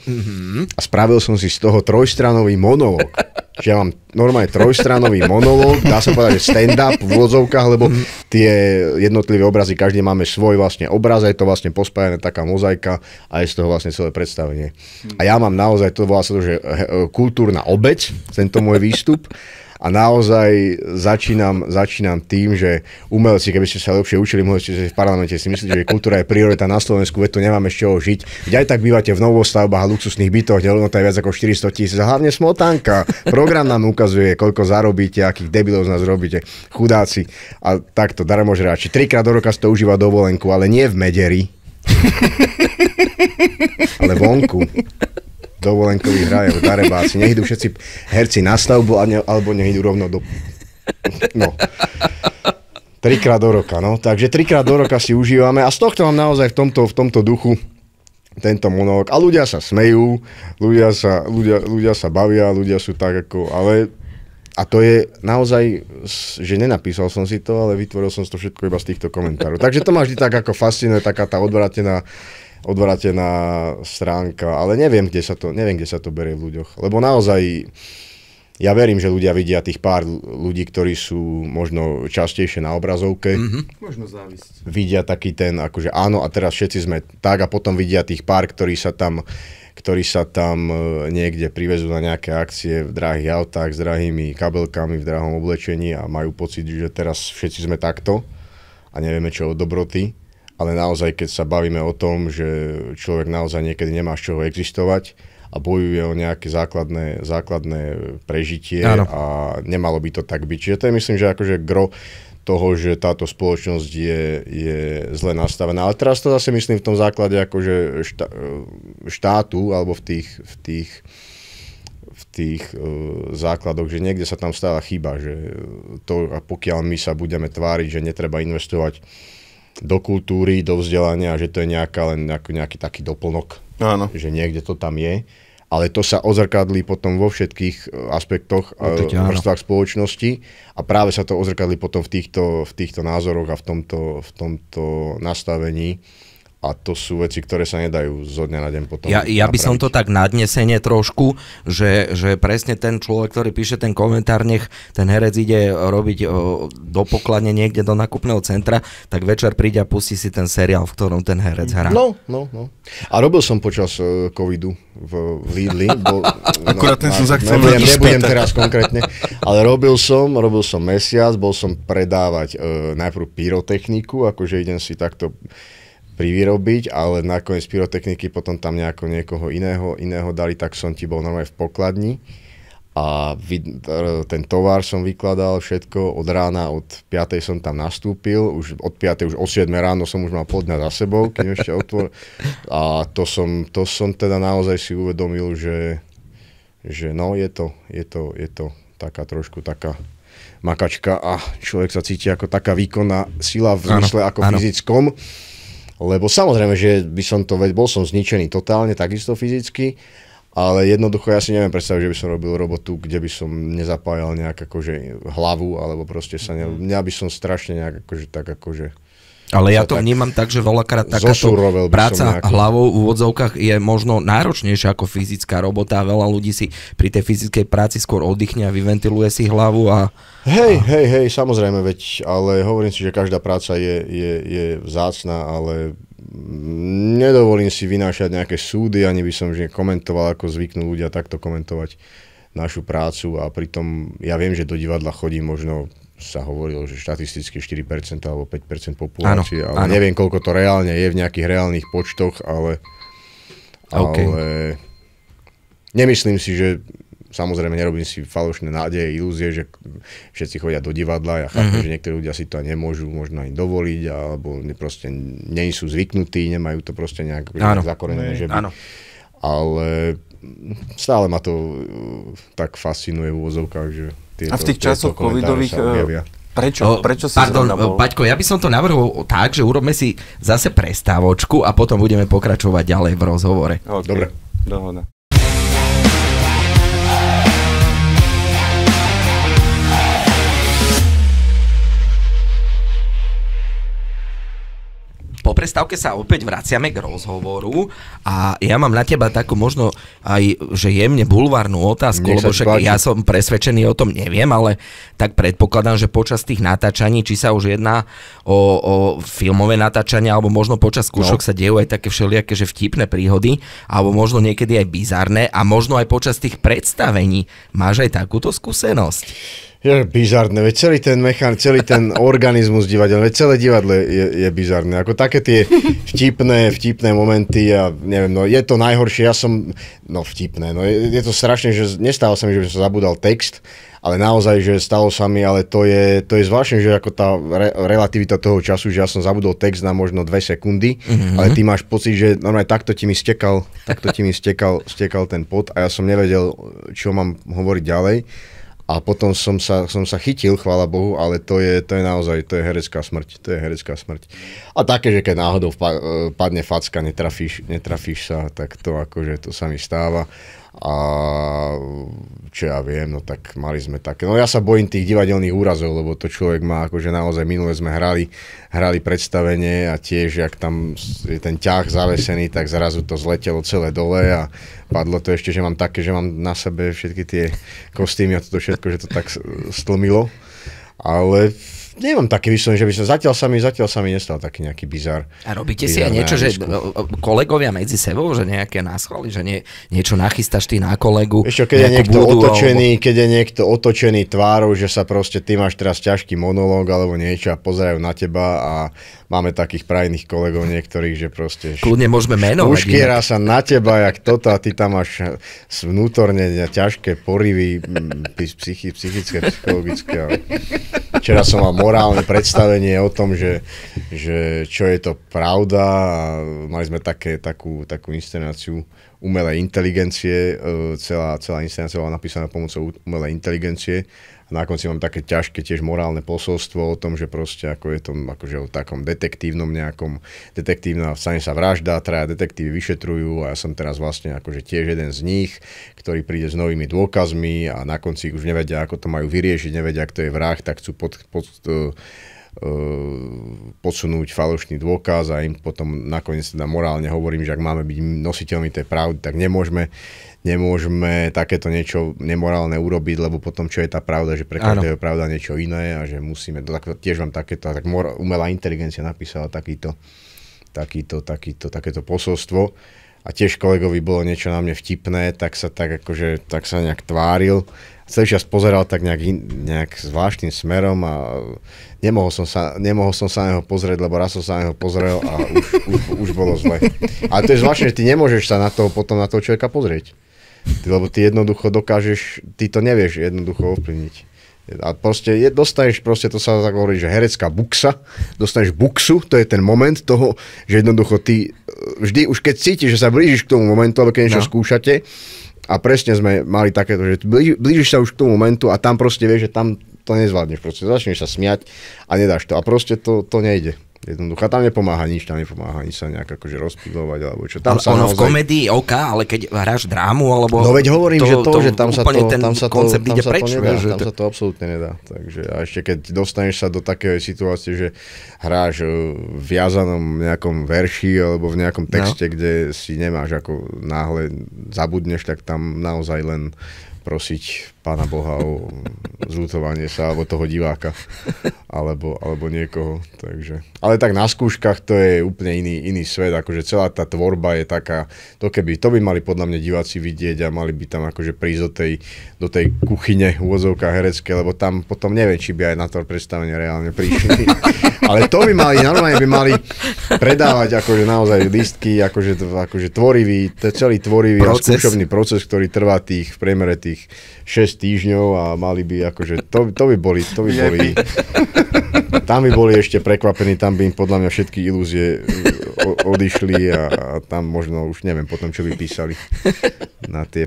a spravil som si z toho trojstranový monológ. Čiže ja mám normálne trojstranový monológ, dá sa povedať, že stand-up v úvodzovkách, lebo tie jednotlivé obrazy, každý máme svoj vlastne obraz, je to vlastne pospájané taká mozaika a je z toho vlastne celé predstavenie. A ja mám naozaj, to volá sa to, že kultúrna obec, tento môj výstup. A naozaj začínam tým, že umelci, keby ste sa lepšie učili, mohli ste v parlamente si myslíte, že kultúra je priorita na Slovensku, veď tu nemáme z čoho žiť. Veď aj tak bývate v novostavbách a luxusných bytoch, kde hodnota je viac ako 400 000. A hlavne smotanka. Program nám ukazuje, koľko zarobíte, akých debilov z nás robíte. Chudáci. A takto, darmožráči. 3-krát do roka si to užíva dovolenku, ale nie v Mederi. Ale vonku. Dovolenkových hrajev, darebáci. Nech idú všetci herci na stavbu, alebo nech idú rovno do... No. 3-krát do roka, no. Takže 3-krát do roka si užívame a z tohto mám naozaj v tomto duchu tento monológ. A ľudia sa smejú, ľudia sa bavia, ľudia sú tak ako... Ale... A to je naozaj, že nenapísal som si to, ale vytvoril som si to všetko iba z týchto komentárov. Takže to ma vždy tak ako fascinuje, taká tá odvrátená stránka, ale neviem, kde sa to berie v ľuďoch. Lebo naozaj Ja verím, že ľudia vidia tých pár ľudí, ktorí sú možno častejšie na obrazovke. Možno závisť. Vidia taký ten, akože áno, a teraz všetci sme tak, a potom vidia tých pár, ktorí sa tam niekde privezú na nejaké akcie v drahých autách, s drahými kabelkami, v drahom oblečení a majú pocit, že teraz všetci sme takto a nevieme čo od dobroty. Ale naozaj, keď sa bavíme o tom, že človek naozaj niekedy nemá z čoho existovať, a bojuje o nejaké základné prežitie. Áno. A nemalo by to tak byť. Čiže to je, myslím, že akože gro toho, že táto spoločnosť je zle nastavená. Ale teraz to zase myslím v tom základe akože štátu alebo v tých základoch, že niekde sa tam stáva chyba, že to, pokiaľ my sa budeme tváriť, že netreba investovať do kultúry, do vzdelania, že to je nejaký taký doplnok. Áno. Že niekde to tam je, ale to sa odzrkadlí potom vo všetkých aspektoch vrstvách spoločnosti a práve sa to odzrkadlí potom v týchto názoroch a v tomto nastavení. A to sú veci, ktoré sa nedajú zo dňa na deň potom Ja by som to tak nadnesenie trošku, že presne ten človek, ktorý píše ten komentár, nech ten herec ide robiť do pokladne niekde do nákupného centra, tak večer príde a pustí si ten seriál, v ktorom ten herec hrá. No. A robil som počas covidu v Lidli. Akurát ten som sa chcel nebudem teraz konkrétne, ale robil som mesiac, bol som predávať najprv pyrotechniku, akože idem si takto privyrobiť, ale nakoniec pyrotechniky potom tam niekoho iného dali, tak som ti bol normálne v pokladni a ten tovar som vykladal všetko, od rána od 5. som tam nastúpil, už od 5. už o 7 ráno som už mal podňa za sebou, keď ešte otvor. A to som teda naozaj si uvedomil, že no je to taká trošku taká makačka a človek sa cíti ako taká výkonná sila v zmysle ako fyzickom. Lebo samozrejme, že bol som zničený totálne, takisto fyzicky, ale jednoducho ja si neviem predstaviť, že by som robil robotu, kde by som nezapájal nejak akože hlavu, alebo proste ja by som strašne nejak akože Ale ja to vnímam tak, že veľakrát takáto práca hlavou v úvodzovkách je možno náročnejšia ako fyzická robota. Veľa ľudí si pri tej fyzickej práci skôr oddychne a vyventiluje si hlavu a... Hej, samozrejme, ale hovorím si, že každá práca je vzácna, ale nedovolím si vynášať nejaké súdy, ani by som komentoval, ako zvyknú ľudia takto komentovať našu prácu a pritom ja viem, že do divadla chodí možno sa hovorilo, že štatisticky 4% alebo 5% populácie, ale neviem, koľko to reálne je v nejakých reálnych počtoch, ale nemyslím si, že samozrejme nerobím si falošné nádeje, ilúzie, že všetci chodia do divadla. Ja chápem, že niektorí ľudia si to nemôžu možno ani dovoliť, alebo proste nie sú zvyknutí, nemajú to proste nejak zakorenené, že by. Ale stále ma to tak fascinuje v úvozovkách, že a v tých časoch covidových prečo si Pardon, Paťko, ja by som to navrhol tak, že urobme si zase prestávočku a potom budeme pokračovať ďalej v rozhovore. Okay. Dobre. Dohoda. Po prestávke sa opäť vraciame k rozhovoru a ja mám na teba takú možno aj, že jemne bulvárnu otázku, lebo však ja som presvedčený o tom, neviem, ale tak predpokladám, že počas tých natáčaní, či sa už jedná o filmové natáčania, alebo možno počas skúšok sa dejú aj také všelijaké, že vtipné príhody, alebo možno niekedy aj bizarné a možno aj počas tých predstavení. Máš aj takúto skúsenosť? Je bizarné, veď celý ten organizmus divadelný, veď celé divadlo je bizarné. Ako také tie vtipné momenty a neviem, no je to najhoršie, vtipné, je to strašne, že nestalo sa mi, že by som zabudal text, ale naozaj, že stalo sa mi, ale to je zvláštne, že ako tá relativita toho času, že ja som zabudol text na možno 2 sekundy, ale ty máš pocit, že normálne takto ti mi stekal ten pot a ja som nevedel, čo mám hovoriť ďalej. A potom som sa chytil, chvála Bohu, ale to je naozaj, to je herecká smrť. A také, že keď náhodou padne facka, netrafíš sa, tak to akože to sa mi stáva. A čo ja viem, no tak mali sme také. No ja sa bojím tých divadelných úrazov, lebo to človek má, akože naozaj minule sme hrali predstavenie a tiež, jak tam je ten ťah zavesený, tak zrazu to zletelo celé dole a padlo to ešte, že mám také, že mám na sebe všetky tie kostýmy a toto všetko, že to tak stlmilo. Ale nemám také vyslovene, že by som zatiaľ sa mi nestal taký nejaký bizar. A robíte si aj niečo, že kolegovia medzi sebou, že nejaké náschvaly, že niečo nachystáš ty na kolegu? Ešte, keď je niekto otočený tvárou, že sa proste, ty máš teraz ťažký monológ alebo niečo a pozerajú na teba a máme takých prajných kolegov niektorých, že proste kľudne môžeme menovať. Uškiera sa na teba, jak toto a ty tam máš vnútorne ťažké porivy psychické, psychologické. Včera som mal morálne predstavenie o tom, že čo je to pravda a mali sme takú inscenáciu umelej inteligencie, celá inscenácia bola napísaná pomocou umelej inteligencie a na konci mám také ťažké tiež morálne posolstvo o tom, že proste ako je to akože o takom detektívna stane sa vražda, traja detektívy vyšetrujú a ja som teraz vlastne akože tiež jeden z nich, ktorý príde s novými dôkazmi a na konci už nevedia, ako to majú vyriešiť, nevedia, kto je vrah, tak chcú podsunúť falošný dôkaz a im potom nakoniec teda morálne hovorím, že ak máme byť nositeľmi tej pravdy, tak nemôžeme takéto niečo nemorálne urobiť, lebo potom čo je tá pravda, že pre každého je pravda niečo iné a že musíme, tiež vám takéto, tak umelá inteligencia napísala takéto posolstvo a tiež kolegovi bolo niečo na mne vtipné, tak sa nejak tváril. Celý čas pozeral tak nejak zvláštnym smerom a nemohol som sa na neho pozrieť, lebo raz som sa na neho pozrel a už bolo zle. Ale to je zvláštne, že ty nemôžeš sa potom na toho človeka pozrieť. Lebo ty jednoducho ty to nevieš jednoducho ovplyvniť. A proste dostaneš, to sa tak hovorí, že herecká buksa, dostaneš buksu, to je ten moment toho, že jednoducho ty vždy, už keď cítiš, že sa blížiš k tomu momentu, alebo keď niečo skúšate, a presne sme mali takéto, že blížiš sa už k tomu momentu a tam proste vieš, že tam to nezvládneš, proste začneš sa smiať a nedáš to a proste to nejde. Jednoducho, tam nepomáha nič sa nejak akože rozpílovať alebo čo. Tam sa v komédii ale keď hráš drámu alebo... No veď hovorím, že tam sa to absolútne nedá. Takže a ešte keď dostaneš sa do takej situácie, že hráš v viazanom nejakom verši alebo v nejakom texte, kde si nemáš ako náhle zabudneš, tak tam naozaj len prosiť Pána Boha o zľutovanie sa, alebo toho diváka, alebo niekoho. Takže. Ale tak na skúškach to je úplne iný svet, akože celá tá tvorba je taká, to by mali podľa mňa diváci vidieť a mali by tam akože prísť do tej kuchyne úvodzovka herecké, lebo tam potom neviem, či by aj na to predstavenie reálne prišli. Ale to by mali, normálne by mali predávať akože naozaj listky, akože tvorivý, celý tvorivý a skúšovný proces, ktorý trvá v priemere tých 6 týždňov a mali by akože, to by boli, tam by boli ešte prekvapení, tam by im podľa mňa všetky ilúzie odišli a tam možno už neviem potom, čo by písali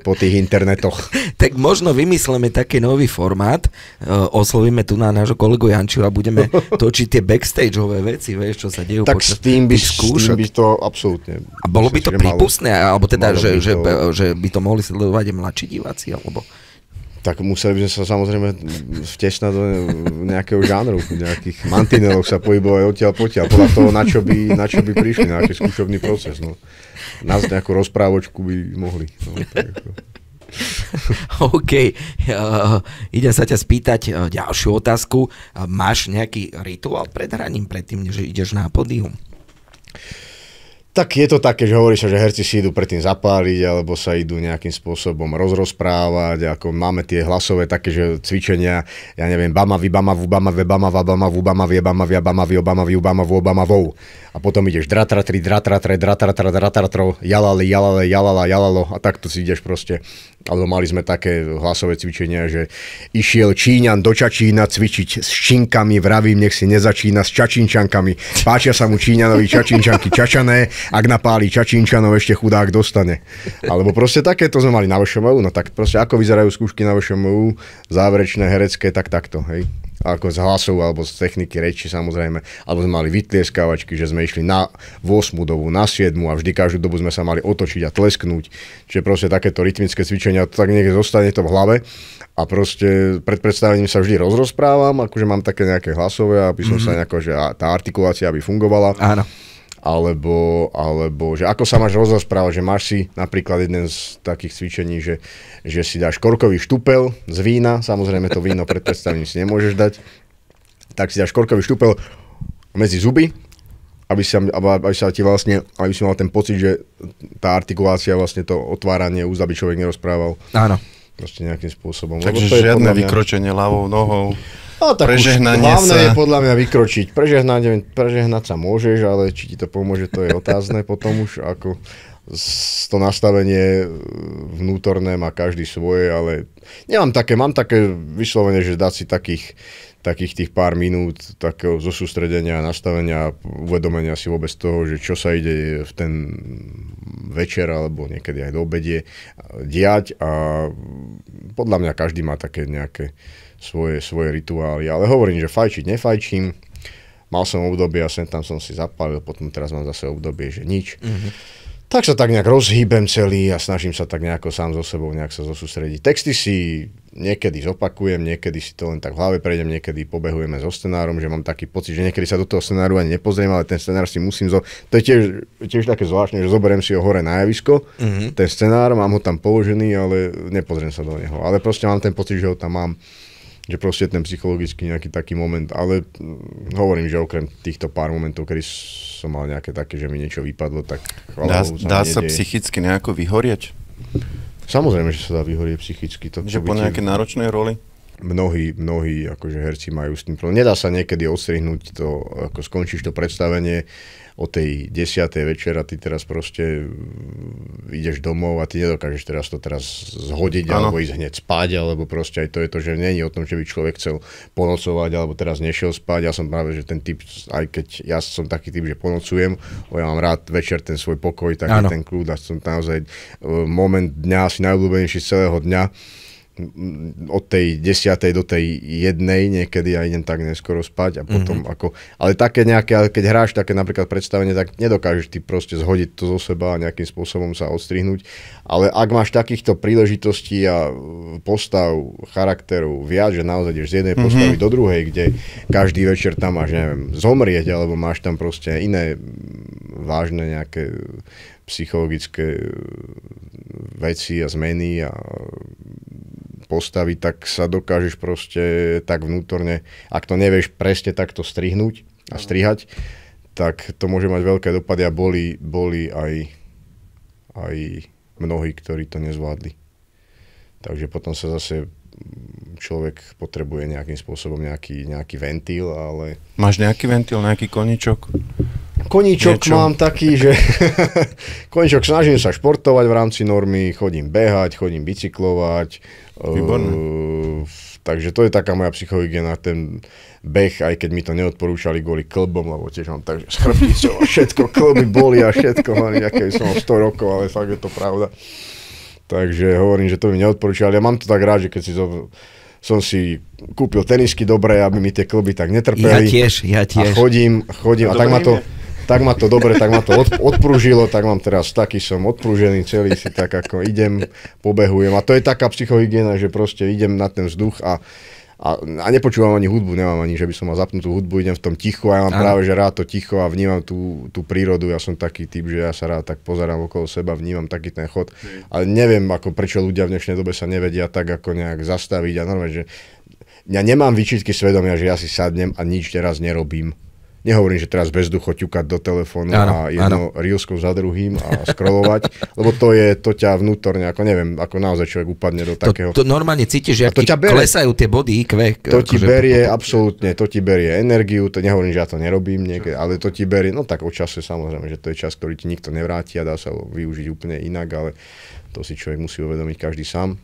po tých internetoch. Tak možno vymyslíme taký nový formát, oslovíme tu na nášho kolegu Jančiu a budeme točiť tie backstageové veci, vieš, čo sa dejú počas tých skúšok. Tak s tým by to absolútne. A bolo by to prípustné, alebo teda, že by to mohli sledovať aj mladší diváci, alebo... Tak museli by sme sa samozrejme vtesnať do nejakého žánru, nejakých mantinelov sa pohybovať odtiaľ potiaľ, podľa toho, na čo by prišli, na aký skúšovný proces. No. Nás nejakú rozprávočku by mohli. No, OK. Idem sa ťa spýtať ďalšiu otázku. Máš nejaký rituál pred hraním, predtým, že ideš na pódium? Tak je to také, že hovorí sa, že herci si idú predtým zapáliť, alebo sa idú nejakým spôsobom rozprávať, ako máme tie hlasové také, že cvičenia, ja neviem, bamavi, bamavu, bamave, bamava, bamavu, bamavie, bamavia, bamavi, obamavi, obamavu, obamavou. A potom ideš dratratri, dratratri, dratratri, dratratro, jalali, jalale, jalala, jalalo a takto si ideš proste. Alebo mali sme také hlasové cvičenia, že išiel Číňan do Čačína cvičiť s činkami, vravím, nech si nezačína s Čačínčankami. Páčia sa mu Číňanovi Čačínčanky čačané, ak napálí Čačínčanov, ešte chudák dostane. Alebo proste takéto sme mali na VŠMU, no tak proste ako vyzerajú skúšky na VŠMU, záverečné, herecké, tak takto, hej. ako z hlasov alebo z techniky reči samozrejme, alebo sme mali vytlieskávačky, že sme išli na 8 dobu, na 7 a vždy každú dobu sme sa mali otočiť a tlesknúť. Čiže proste takéto rytmické cvičenia, to tak niekde zostane to v hlave a proste pred predstavením sa vždy rozprávam, akože mám také nejaké hlasové, aby som sa nejako, že tá artikulácia aby fungovala. Áno. Alebo že ako sa máš rozprávať, že máš si napríklad jeden z takých cvičení, že si dáš korkový štupel z vína, samozrejme to víno pred predstavením si nemôžeš dať, tak si dáš korkový štupel medzi zuby, aby si mal ten pocit, že tá artikulácia, vlastne to otváranie úst, aby človek nerozprával. Áno. Proste nejakým spôsobom. Takže žiadne vykročenie ľavou nohou. No tak hlavné je podľa mňa vykročiť. Prežehnať sa môžeš, ale či ti to pomôže, to je otázne potom už. Ako to nastavenie vnútorné má každý svoje, ale mám také vyslovene, že dať si takých tých pár minút takého zosústredenia, nastavenia, uvedomenia si vôbec toho, že čo sa ide v ten večer alebo niekedy aj do obedie diať a podľa mňa každý má také nejaké svoje rituály, ale hovorím, že fajčiť nefajčím, mal som obdobie a sem tam som si zapálil, potom teraz mám zase obdobie, že nič. Tak sa tak nejak rozhýbem celý a snažím sa tak nejako sám so sebou nejak sa zosústrediť. Texty si niekedy zopakujem, niekedy si to len tak v hlave prejdem, niekedy pobehujeme so scenárom, že mám taký pocit, že niekedy sa do toho scenáru ani nepozriem, ale ten scenár si musím to je tiež také zvláštne, že zoberiem si ho hore na javisko, ten scenár, mám ho tam položený, ale nepozriem sa do neho. Ale proste mám ten pocit, že ho tam mám, že proste ten psychologický nejaký taký moment, ale hovorím, že okrem týchto pár momentov, kedy som mal nejaké také, že mi niečo vypadlo, tak dá sa psychicky nejako vyhorieť? Samozrejme, že sa dá vyhorieť psychicky. Že po nejakej náročnej roli? Mnohí akože herci majú s tým problém. Nedá sa niekedy odstrihnúť to, ako skončíš to predstavenie o tej 10. večera, ty teraz proste ideš domov a ty nedokážeš teraz zhodiť alebo ísť hneď spať, alebo proste aj to je to, že nie je o tom, že by človek chcel ponocovať alebo teraz nešiel spať. Ja som práve, že ten typ, aj keď ja som taký typ, že ponocujem, ja mám rád večer ten svoj pokoj, taký ten kľud a som naozaj moment dňa asi najobľúbenejší z celého dňa. Od tej 10. do tej 1. niekedy ja idem tak neskoro spať a potom ale také nejaké, keď hráš také napríklad predstavenie, tak nedokážeš ty proste zhodiť to zo seba a nejakým spôsobom sa odstrihnúť, ale ak máš takýchto príležitostí a postav, charakterov viac, že naozaj ideš z jednej postavy do druhej, kde každý večer tam máš, neviem, zomrieť, alebo máš tam proste iné vážne nejaké psychologické veci a zmeny a postaviť, tak sa dokážeš proste tak vnútorne, ak to nevieš presne takto strihnúť a strihať, tak to môže mať veľké dopady a boli aj mnohí, ktorí to nezvládli. Takže potom sa zase človek potrebuje nejakým spôsobom nejaký ventil, ale... Máš nejaký ventil, nejaký koníčok? Koníčok niečo? Mám taký, že koníčok, snažím sa športovať v rámci normy, chodím behať, chodím bicyklovať. Takže to je taká moja psychohygiena, ten beh, aj keď mi to neodporúčali kvôli klbom, lebo tiež mám tak, že s chrbticou a všetko, klby boli a všetko, nejaké som 100 rokov, ale fakt je to pravda. Takže hovorím, že to mi neodporúčali. Ja mám to tak rád, že keď som si kúpil tenisky dobré, aby mi tie klby tak netrpeli. Ja tiež. A chodím a tak ma to odprúžilo, tak mám teraz taký som odprúžený celý, si tak ako idem, pobehujem. A to je taká psychohygiena, že proste idem na ten vzduch a nepočúvam ani hudbu, nemám ani, že by som mal zapnutú hudbu, idem v tom tichu a ja mám práve, že rád to ticho a vnímam tú prírodu. Ja som taký typ, že ja sa rád tak pozerám okolo seba, vnímam taký ten chod. Ale neviem, ako prečo ľudia v dnešnej dobe sa nevedia tak ako nejak zastaviť a normálne, že ja nemám výčitky svedomia, že ja si sadnem a nič teraz nerobím. Nehovorím, že teraz bezducho ťukať do telefónu a jedno reelskou za druhým a scrollovať, lebo to ťa vnútorne, ako neviem, ako naozaj človek upadne do takého... To normálne cítiš, že ti klesajú tie body IQ. To ti berie, absolútne, to ti berie energiu, to nehovorím, že ja to nerobím niekedy, ale to ti berie, no tak o čase samozrejme, že to je čas, ktorý ti nikto nevráti a dá sa ho využiť úplne inak, ale to si človek musí uvedomiť každý sám.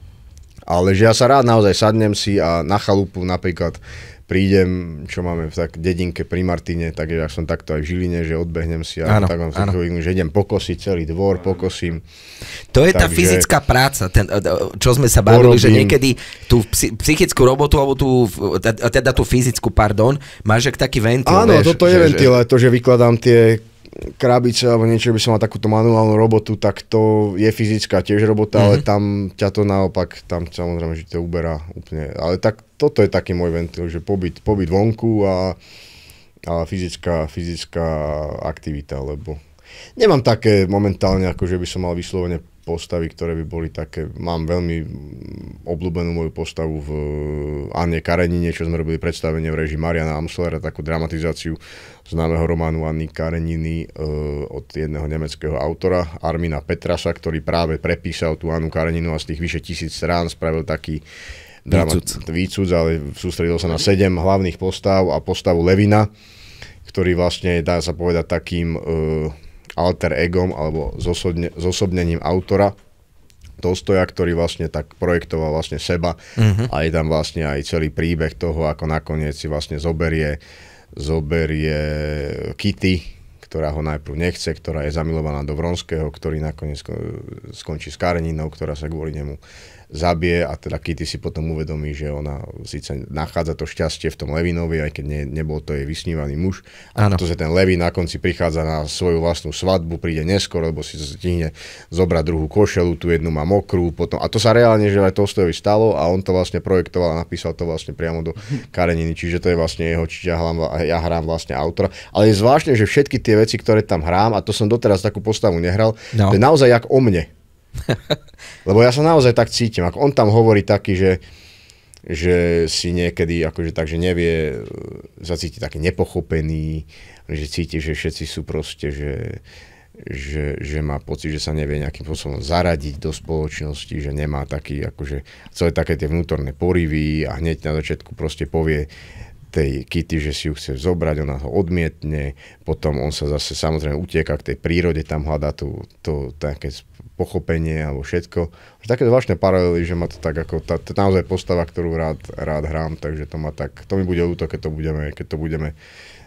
Ale že ja sa rád naozaj sadnem si a na chalupu napríklad prídem, čo máme v tak dedinke pri Martine, takže ja som takto aj v Žiline, že odbehnem si a tak vám že idem pokosiť celý dvor, pokosím. To je tá fyzická práca, čo sme sa bavili, že niekedy tú psychickú robotu, alebo teda tú fyzickú, máš jak taký ventil. Áno, toto je ventil, ale to, že vykladám tie krabice alebo niečo, by som mal takúto manuálnu robotu, tak to je fyzická tiež robota, ale tam ťa to naopak, tam samozrejme, že to uberá úplne. Ale tak toto je taký môj ventil, že pobyt vonku a fyzická aktivita, lebo nemám také momentálne, ako že by som mal vyslovene postavy, ktoré by boli také, mám veľmi obľúbenú moju postavu v Anne Karenine, čo sme robili predstavenie v režii Mariana Amslera, takú dramatizáciu známeho románu Anny Kareniny od jedného nemeckého autora, Armina Petrasa, ktorý práve prepísal tú Annu Kareninu a z tých vyše 1000 strán spravil taký výcud, ale sústredil sa na 7 hlavných postav a postavu Levina, ktorý vlastne dá sa povedať takým alter egom alebo zosobnením autora Tolstoja, ktorý vlastne tak projektoval vlastne seba a je tam vlastne aj celý príbeh toho, ako nakoniec si vlastne zoberie Kitty, ktorá ho najprv nechce, ktorá je zamilovaná do Vronského, ktorý nakoniec skončí s Kareninou, ktorá sa kvôli nemu zabije a teda Kitty si potom uvedomí, že ona síce nachádza to šťastie v tom Levinovi, aj keď nebol to jej vysnívaný muž. A to, že ten Levin na konci prichádza na svoju vlastnú svadbu, príde neskôr, lebo si stihne zobrať druhú košelu, tú jednu má mokrú, potom. A to sa reálne, že aj Tolstojovi stalo a on to vlastne projektoval a napísal to vlastne priamo do Kareniny, čiže to je vlastne jeho, čiže ja hrám vlastne autora. Ale je zvláštne, že všetky tie veci, ktoré tam hrám, a to som doteraz takú postavu nehral, to je naozaj jak o mne. Lebo ja sa naozaj tak cítim, ako on tam hovorí taký, že si niekedy akože tak, že nevie, sa cíti taký nepochopený, že cíti, že všetci sú proste, že má pocit, že sa nevie nejakým spôsobom zaradiť do spoločnosti, že nemá taký akože celé také tie vnútorné porivy a hneď na začiatku proste povie tej Kitty, že si ju chce zobrať, ona ho odmietne, potom on sa zase samozrejme utieka k tej prírode, tam hľadá to také pochopenie alebo všetko. Také zvláštne paralely, že ma to tak ako, to je naozaj postava, ktorú rád hrám, takže to mi bude ľúto, keď to budeme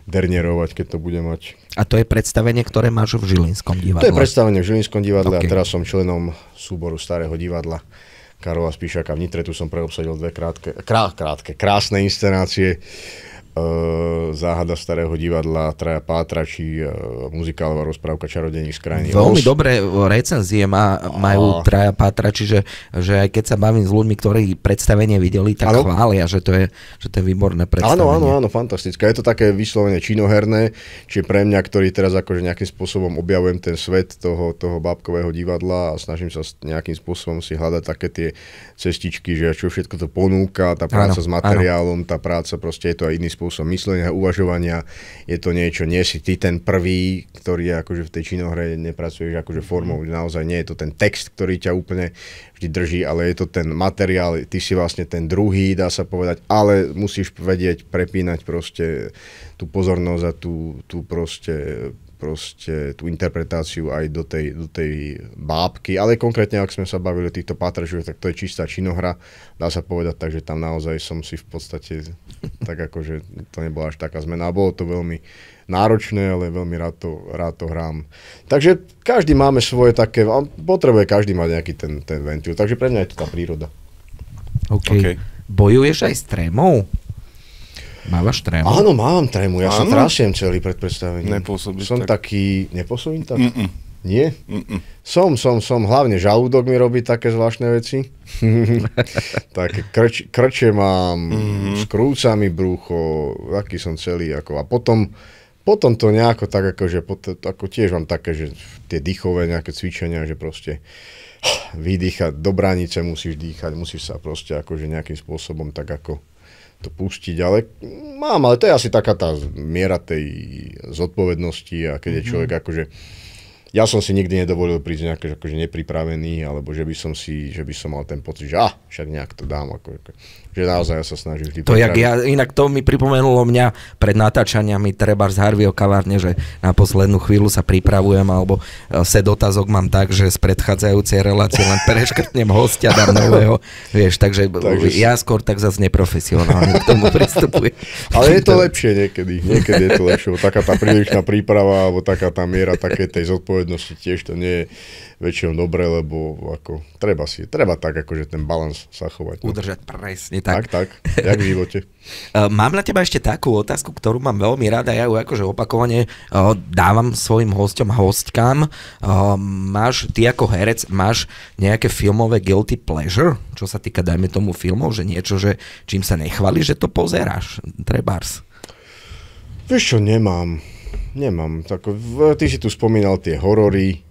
dernierovať, keď to bude mať. A to je predstavenie, ktoré máš v Žilinskom divadle? To je predstavenie v Žilinskom divadle a teraz som členom súboru Starého divadla Karola Spíšaka v Nitre, tu som preobsadil 2 krásne inscenácie. Záhada Starého divadla, Traja pátrači, muzikálová rozprávka Čarodejník z krajiny Oz. Veľmi dobré recenzie majú Traja pátrači, že aj keď sa bavím s ľuďmi, ktorí predstavenie videli, tak chvália, že to je výborné predstavenie. Áno, fantastické. Je to také vyslovene činoherné, čiže pre mňa, ktorý teraz akože nejakým spôsobom objavujem ten svet toho bábkového divadla a snažím sa nejakým spôsobom si hľadať také tie cestičky, že čo všetko to ponúka, tá práca s materiálom, tá práca proste je to aj iný spôsob myslenia, uvažovania, je to niečo, nie si ty ten prvý, ktorý je akože v tej činohre nepracuješ akože formou, naozaj nie je to ten text, ktorý ťa úplne vždy drží, ale je to ten materiál, ty si vlastne ten druhý, dá sa povedať, ale musíš vedieť prepínať proste tú pozornosť a tú proste tú interpretáciu aj do tej bábky, ale konkrétne, ak sme sa bavili o týchto pátračoch, tak to je čistá činohra, dá sa povedať, takže tam naozaj som si v podstate tak akože to nebola až taká zmena. Bolo to veľmi náročné, ale veľmi rád to hrám. Takže každý máme svoje také, potrebuje každý mať nejaký ten ventil, takže pre mňa je to tá príroda. Okay. Bojuješ aj s trémou? Mávaš trému? Áno, mám trému. Ja sa trasiem celý pred predstavením. Nepôsobíš som tak. Taký... Nepôsobím tak? Nie? Som. Hlavne žalúdok mi robí také zvláštne veci. Také krče mám, skrúca mi brucho, taký som celý. A potom to nejako tak, akože ako tiež mám také, že tie dýchové nejaké cvičenia, že proste vydýchať, do bránice musíš dýchať, musíš sa proste akože nejakým spôsobom tak ako to pustiť, ale to je asi taká tá miera tej zodpovednosti a keď je človek akože ja som si nikdy nedovolil prísť nejaké akože nepripravený, alebo že by som mal ten pocit, že však nejak to dám. Že naozaj ja sa snažím vždy pripraviť. Inak to mi pripomenulo mňa pred natáčaniami treba z Harveyho kavárne, že na poslednú chvíľu sa pripravujem, alebo set otázok mám tak, že z predchádzajúcej relácie len preškrtnem hostia, dám nového, vieš, takže ja skôr tak zase neprofesionálne k tomu pristupujem. Ale je to lepšie niekedy je to lepšie, taká tá prílišná príprava, alebo taká tá miera také tej zodpovednosti tiež to nie je väčšinou dobre, lebo ako treba tak akože ten balans sa chovať. Udržať presne tak. Tak, jak v živote. Mám na teba ešte takú otázku, ktorú mám veľmi rada, ja ju akože opakovane dávam svojim hosťom a hostkám. Ty ako herec máš nejaké filmové guilty pleasure, čo sa týka, dajme tomu, filmov, že niečo, že čím sa nechváliš, že to pozeráš, trebárs? Vieš čo, nemám. Ty si tu spomínal tie horory,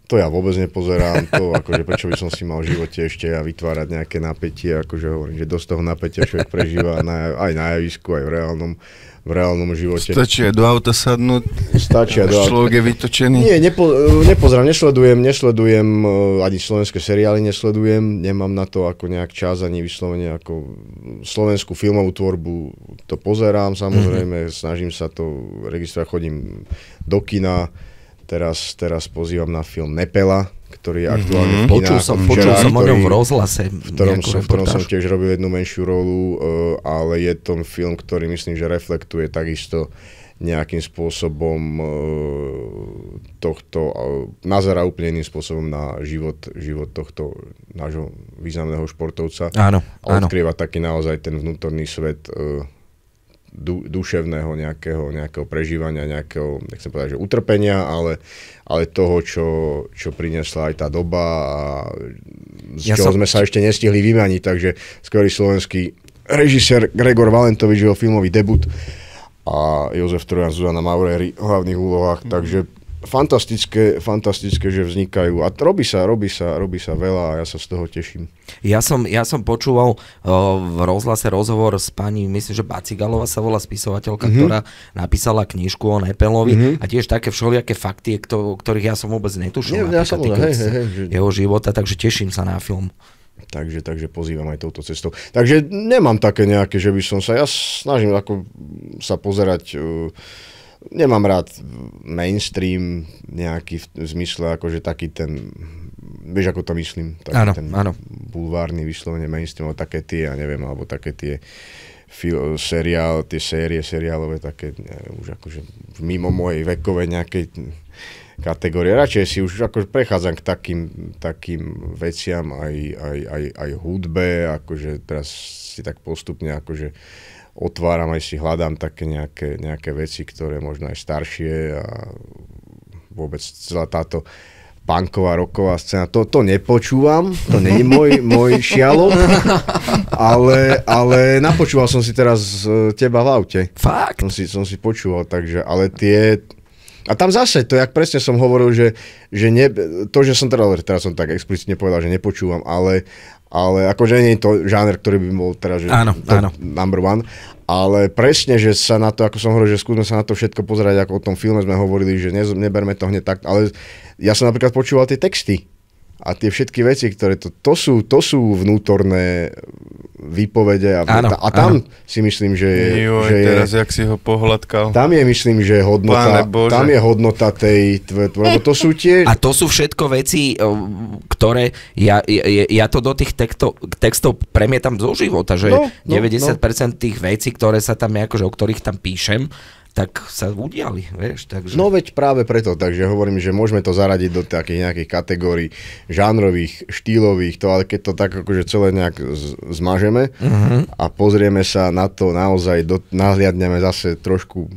to ja vôbec nepozerám, to akože prečo by som si mal v živote ešte vytvárať nejaké napätie, akože hovorím, že dosť toho napätia človek prežíva aj na javisku, aj v reálnom živote. Stačí aj do auta sadnúť, človek je vytočený. Nie, nepozerám, nesledujem ani slovenské seriály, nemám na to ako nejak čas, ani vyslovene ako slovenskú filmovú tvorbu, to pozerám samozrejme, snažím sa to registrovať, chodím do kina, teraz pozývam na film Nepela, ktorý je aktuálne v kinách. Počul som o ňom v rozhlase. V ktorom som tiež robil jednu menšiu rolu, ale je to film, ktorý myslím, že reflektuje takisto nejakým spôsobom nazerá úplne iným spôsobom na život tohto nášho významného športovca. Áno. Odkrieva taký naozaj ten vnútorný svet duševného nejakého prežívania, nejakého, nechcem povedať, že utrpenia, ale toho, čo priniesla aj tá doba a z čoho sme sa ešte nestihli vymaniť. Takže skvelý slovenský režisér Gregor Valentovič, jeho filmový debut a Jozef Trojan, Zuzana Mauréry v hlavných úlohách. Takže fantastické, že vznikajú a robí sa veľa a ja sa z toho teším. Ja som počúval v rozhlase rozhovor s pani, myslím, že Bacigalová sa volá spisovateľka, ktorá napísala knižku o Nepelovi a tiež také všelijaké fakty, ktorých ja som vôbec netušil. Jeho života, takže teším sa na film. Takže pozývam aj touto cestou. Takže nemám také nejaké, že by som ja snažím ako sa pozerať. Nemám rád mainstream nejaký v zmysle, akože taký ten, vieš ako to myslím, taký ten bulvárny vyslovene mainstream, alebo také tie, ja neviem, alebo také tie série seriálové, také, neviem, už akože mimo mojej vekovej nejakej kategórie. Radšej si už akože prechádzam k takým veciam aj hudbe, akože teraz si tak postupne akože otváram, aj si hľadám také nejaké veci, ktoré možno aj staršie a vôbec celá táto punková, rocková scéna, to nepočúvam, to nie je môj šialok, ale napočúval som si teraz teba v aute. Fakt? Som si počúval, takže, ale a tam zase, to jak presne som hovoril, že to, že som teraz som tak explicitne povedal, že nepočúvam, ale akože nie je to žáner, ktorý by bol teraz áno. number one, ale presne, že sa na to, ako som hovoril, že skúsme sa na to všetko pozerať, ako o tom filme sme hovorili, že neberme to hneď tak, ale ja som napríklad počúval tie texty a tie všetky veci, ktoré to sú vnútorné výpovede a tam si myslím, že je... teraz jak si ho pohľadkal. Tam je, myslím, že tam je hodnota tej lebo to sú tie... A to sú všetko veci, ktoré ja to do tých textov premietam zo života, že 90% tých vecí, ktoré sa tam akože, o ktorých tam píšem, tak sa udiali, vieš, takže... No veď práve preto, takže hovorím, že môžeme to zaradiť do takých nejakých kategórií žánrových, štýlových, ale keď to tak akože celé nejak zmažeme a pozrieme sa na to naozaj, nahliadneme zase trošku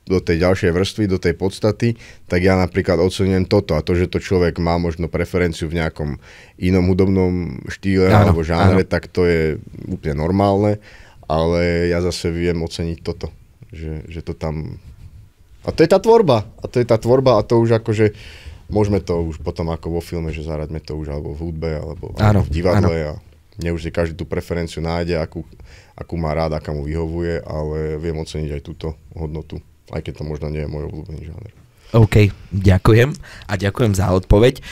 do tej ďalšej vrstvy, do tej podstaty, tak ja napríklad oceňujem toto a to, že to človek má možno preferenciu v nejakom inom hudobnom štýle alebo žánre, tak to je úplne normálne, ale ja zase viem oceniť toto. Že to tam... A to je tá tvorba. A to už akože... Môžeme to už potom ako vo filme, že zaraďme to už alebo v hudbe, alebo v divadle. A nie už si každý tú preferenciu nájde, akú má rád, aká mu vyhovuje, ale viem oceniť aj túto hodnotu. Aj keď to možno nie je môj obľúbený žáner. OK, ďakujem a ďakujem za odpoveď.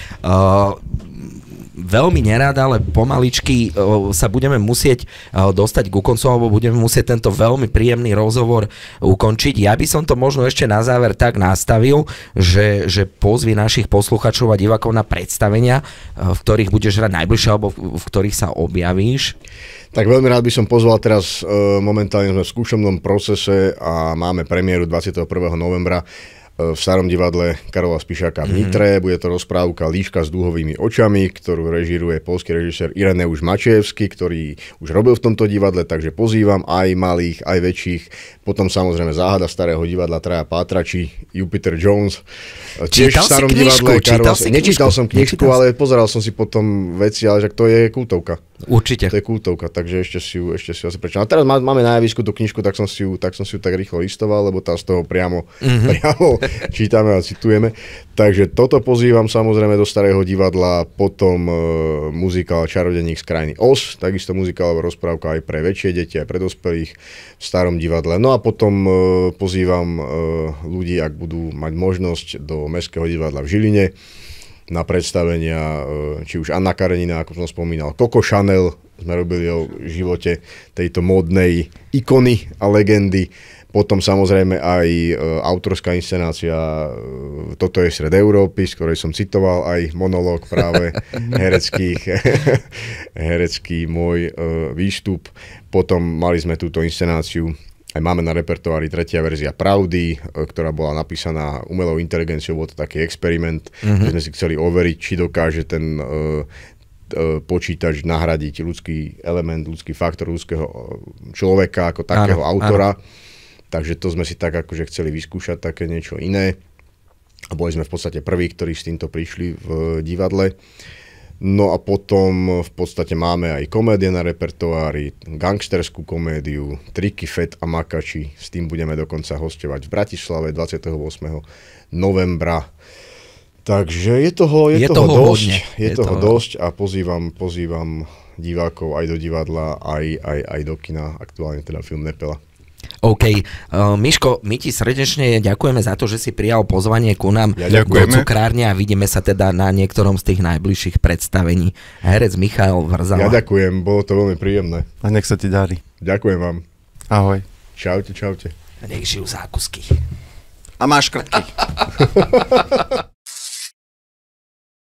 Veľmi nerád, ale pomaličky sa budeme musieť dostať ku koncu, alebo budeme musieť tento veľmi príjemný rozhovor ukončiť. Ja by som to možno ešte na záver tak nastavil, že pozvi našich posluchačov a divákov na predstavenia, v ktorých budeš hrať najbližšie, alebo v ktorých sa objavíš. Tak veľmi rád by som pozval teraz, momentálne sme v skúšobnom procese a máme premiéru 21. novembra v Starom divadle Karola Spišáka v Nitre. Bude to rozprávka Líška s dúhovými očami, ktorú režíruje poľský režisér Ireneusz Mačievský, ktorý už robil v tomto divadle, takže pozývam aj malých, aj väčších. Potom samozrejme Záhada Starého divadla, Traja pátrači, Jupiter Jones. Tiež v Starom divadle Karola. Nečítal som knižku, ale pozeral som si potom veci, ale že to je kultovka. Určite. To je kultovka, takže ešte si ju asi prečítam. A teraz máme na javisku tú knižku, tak som si ju tak rýchlo listoval, lebo tam z toho priamo čítame a citujeme. Takže toto pozývam samozrejme do Starého divadla, potom muzikál Čarodeník z krajiny Oz, takisto muzikálová rozprávka aj pre väčšie deti, aj pre dospelých v Starom divadle. No a potom pozývam ľudí, ak budú mať možnosť, do Mestského divadla v Žiline na predstavenia, či už Anna Karenina, ako som spomínal, Coco Chanel, sme robili o živote tejto módnej ikony a legendy. Potom samozrejme aj autorská inscenácia Toto je stred Európy, z ktorej som citoval aj monológ práve herecký môj výstup. Potom mali sme túto inscenáciu, aj máme na repertoári tretia verzia Pravdy, ktorá bola napísaná umelou inteligenciou, bol to taký experiment, kde sme si chceli overiť, či dokáže ten počítač nahradiť ľudský element, ľudský faktor ľudského človeka ako takého autora. Takže to sme si tak akože chceli vyskúšať také niečo iné. A boli sme v podstate prví, ktorí s týmto prišli v divadle. No a potom v podstate máme aj komédie na repertoári, gangsterskú komédiu, Triky, Fet a Makači. S tým budeme dokonca hosťovať v Bratislave 28. novembra. Takže je toho dosť a pozývam divákov aj do divadla, aj do kina, aktuálne teda film Nepela. OK. Miško, my ti srdečne ďakujeme za to, že si prijal pozvanie ku nám do cukrárne a vidíme sa teda na niektorom z tých najbližších predstavení. Herec Michal Vrzala. Ja ďakujem, bolo to veľmi príjemné. A nech sa ti darí. Ďakujem vám. Ahoj. Čaute. Nech žijú zákusky. A máš krtky.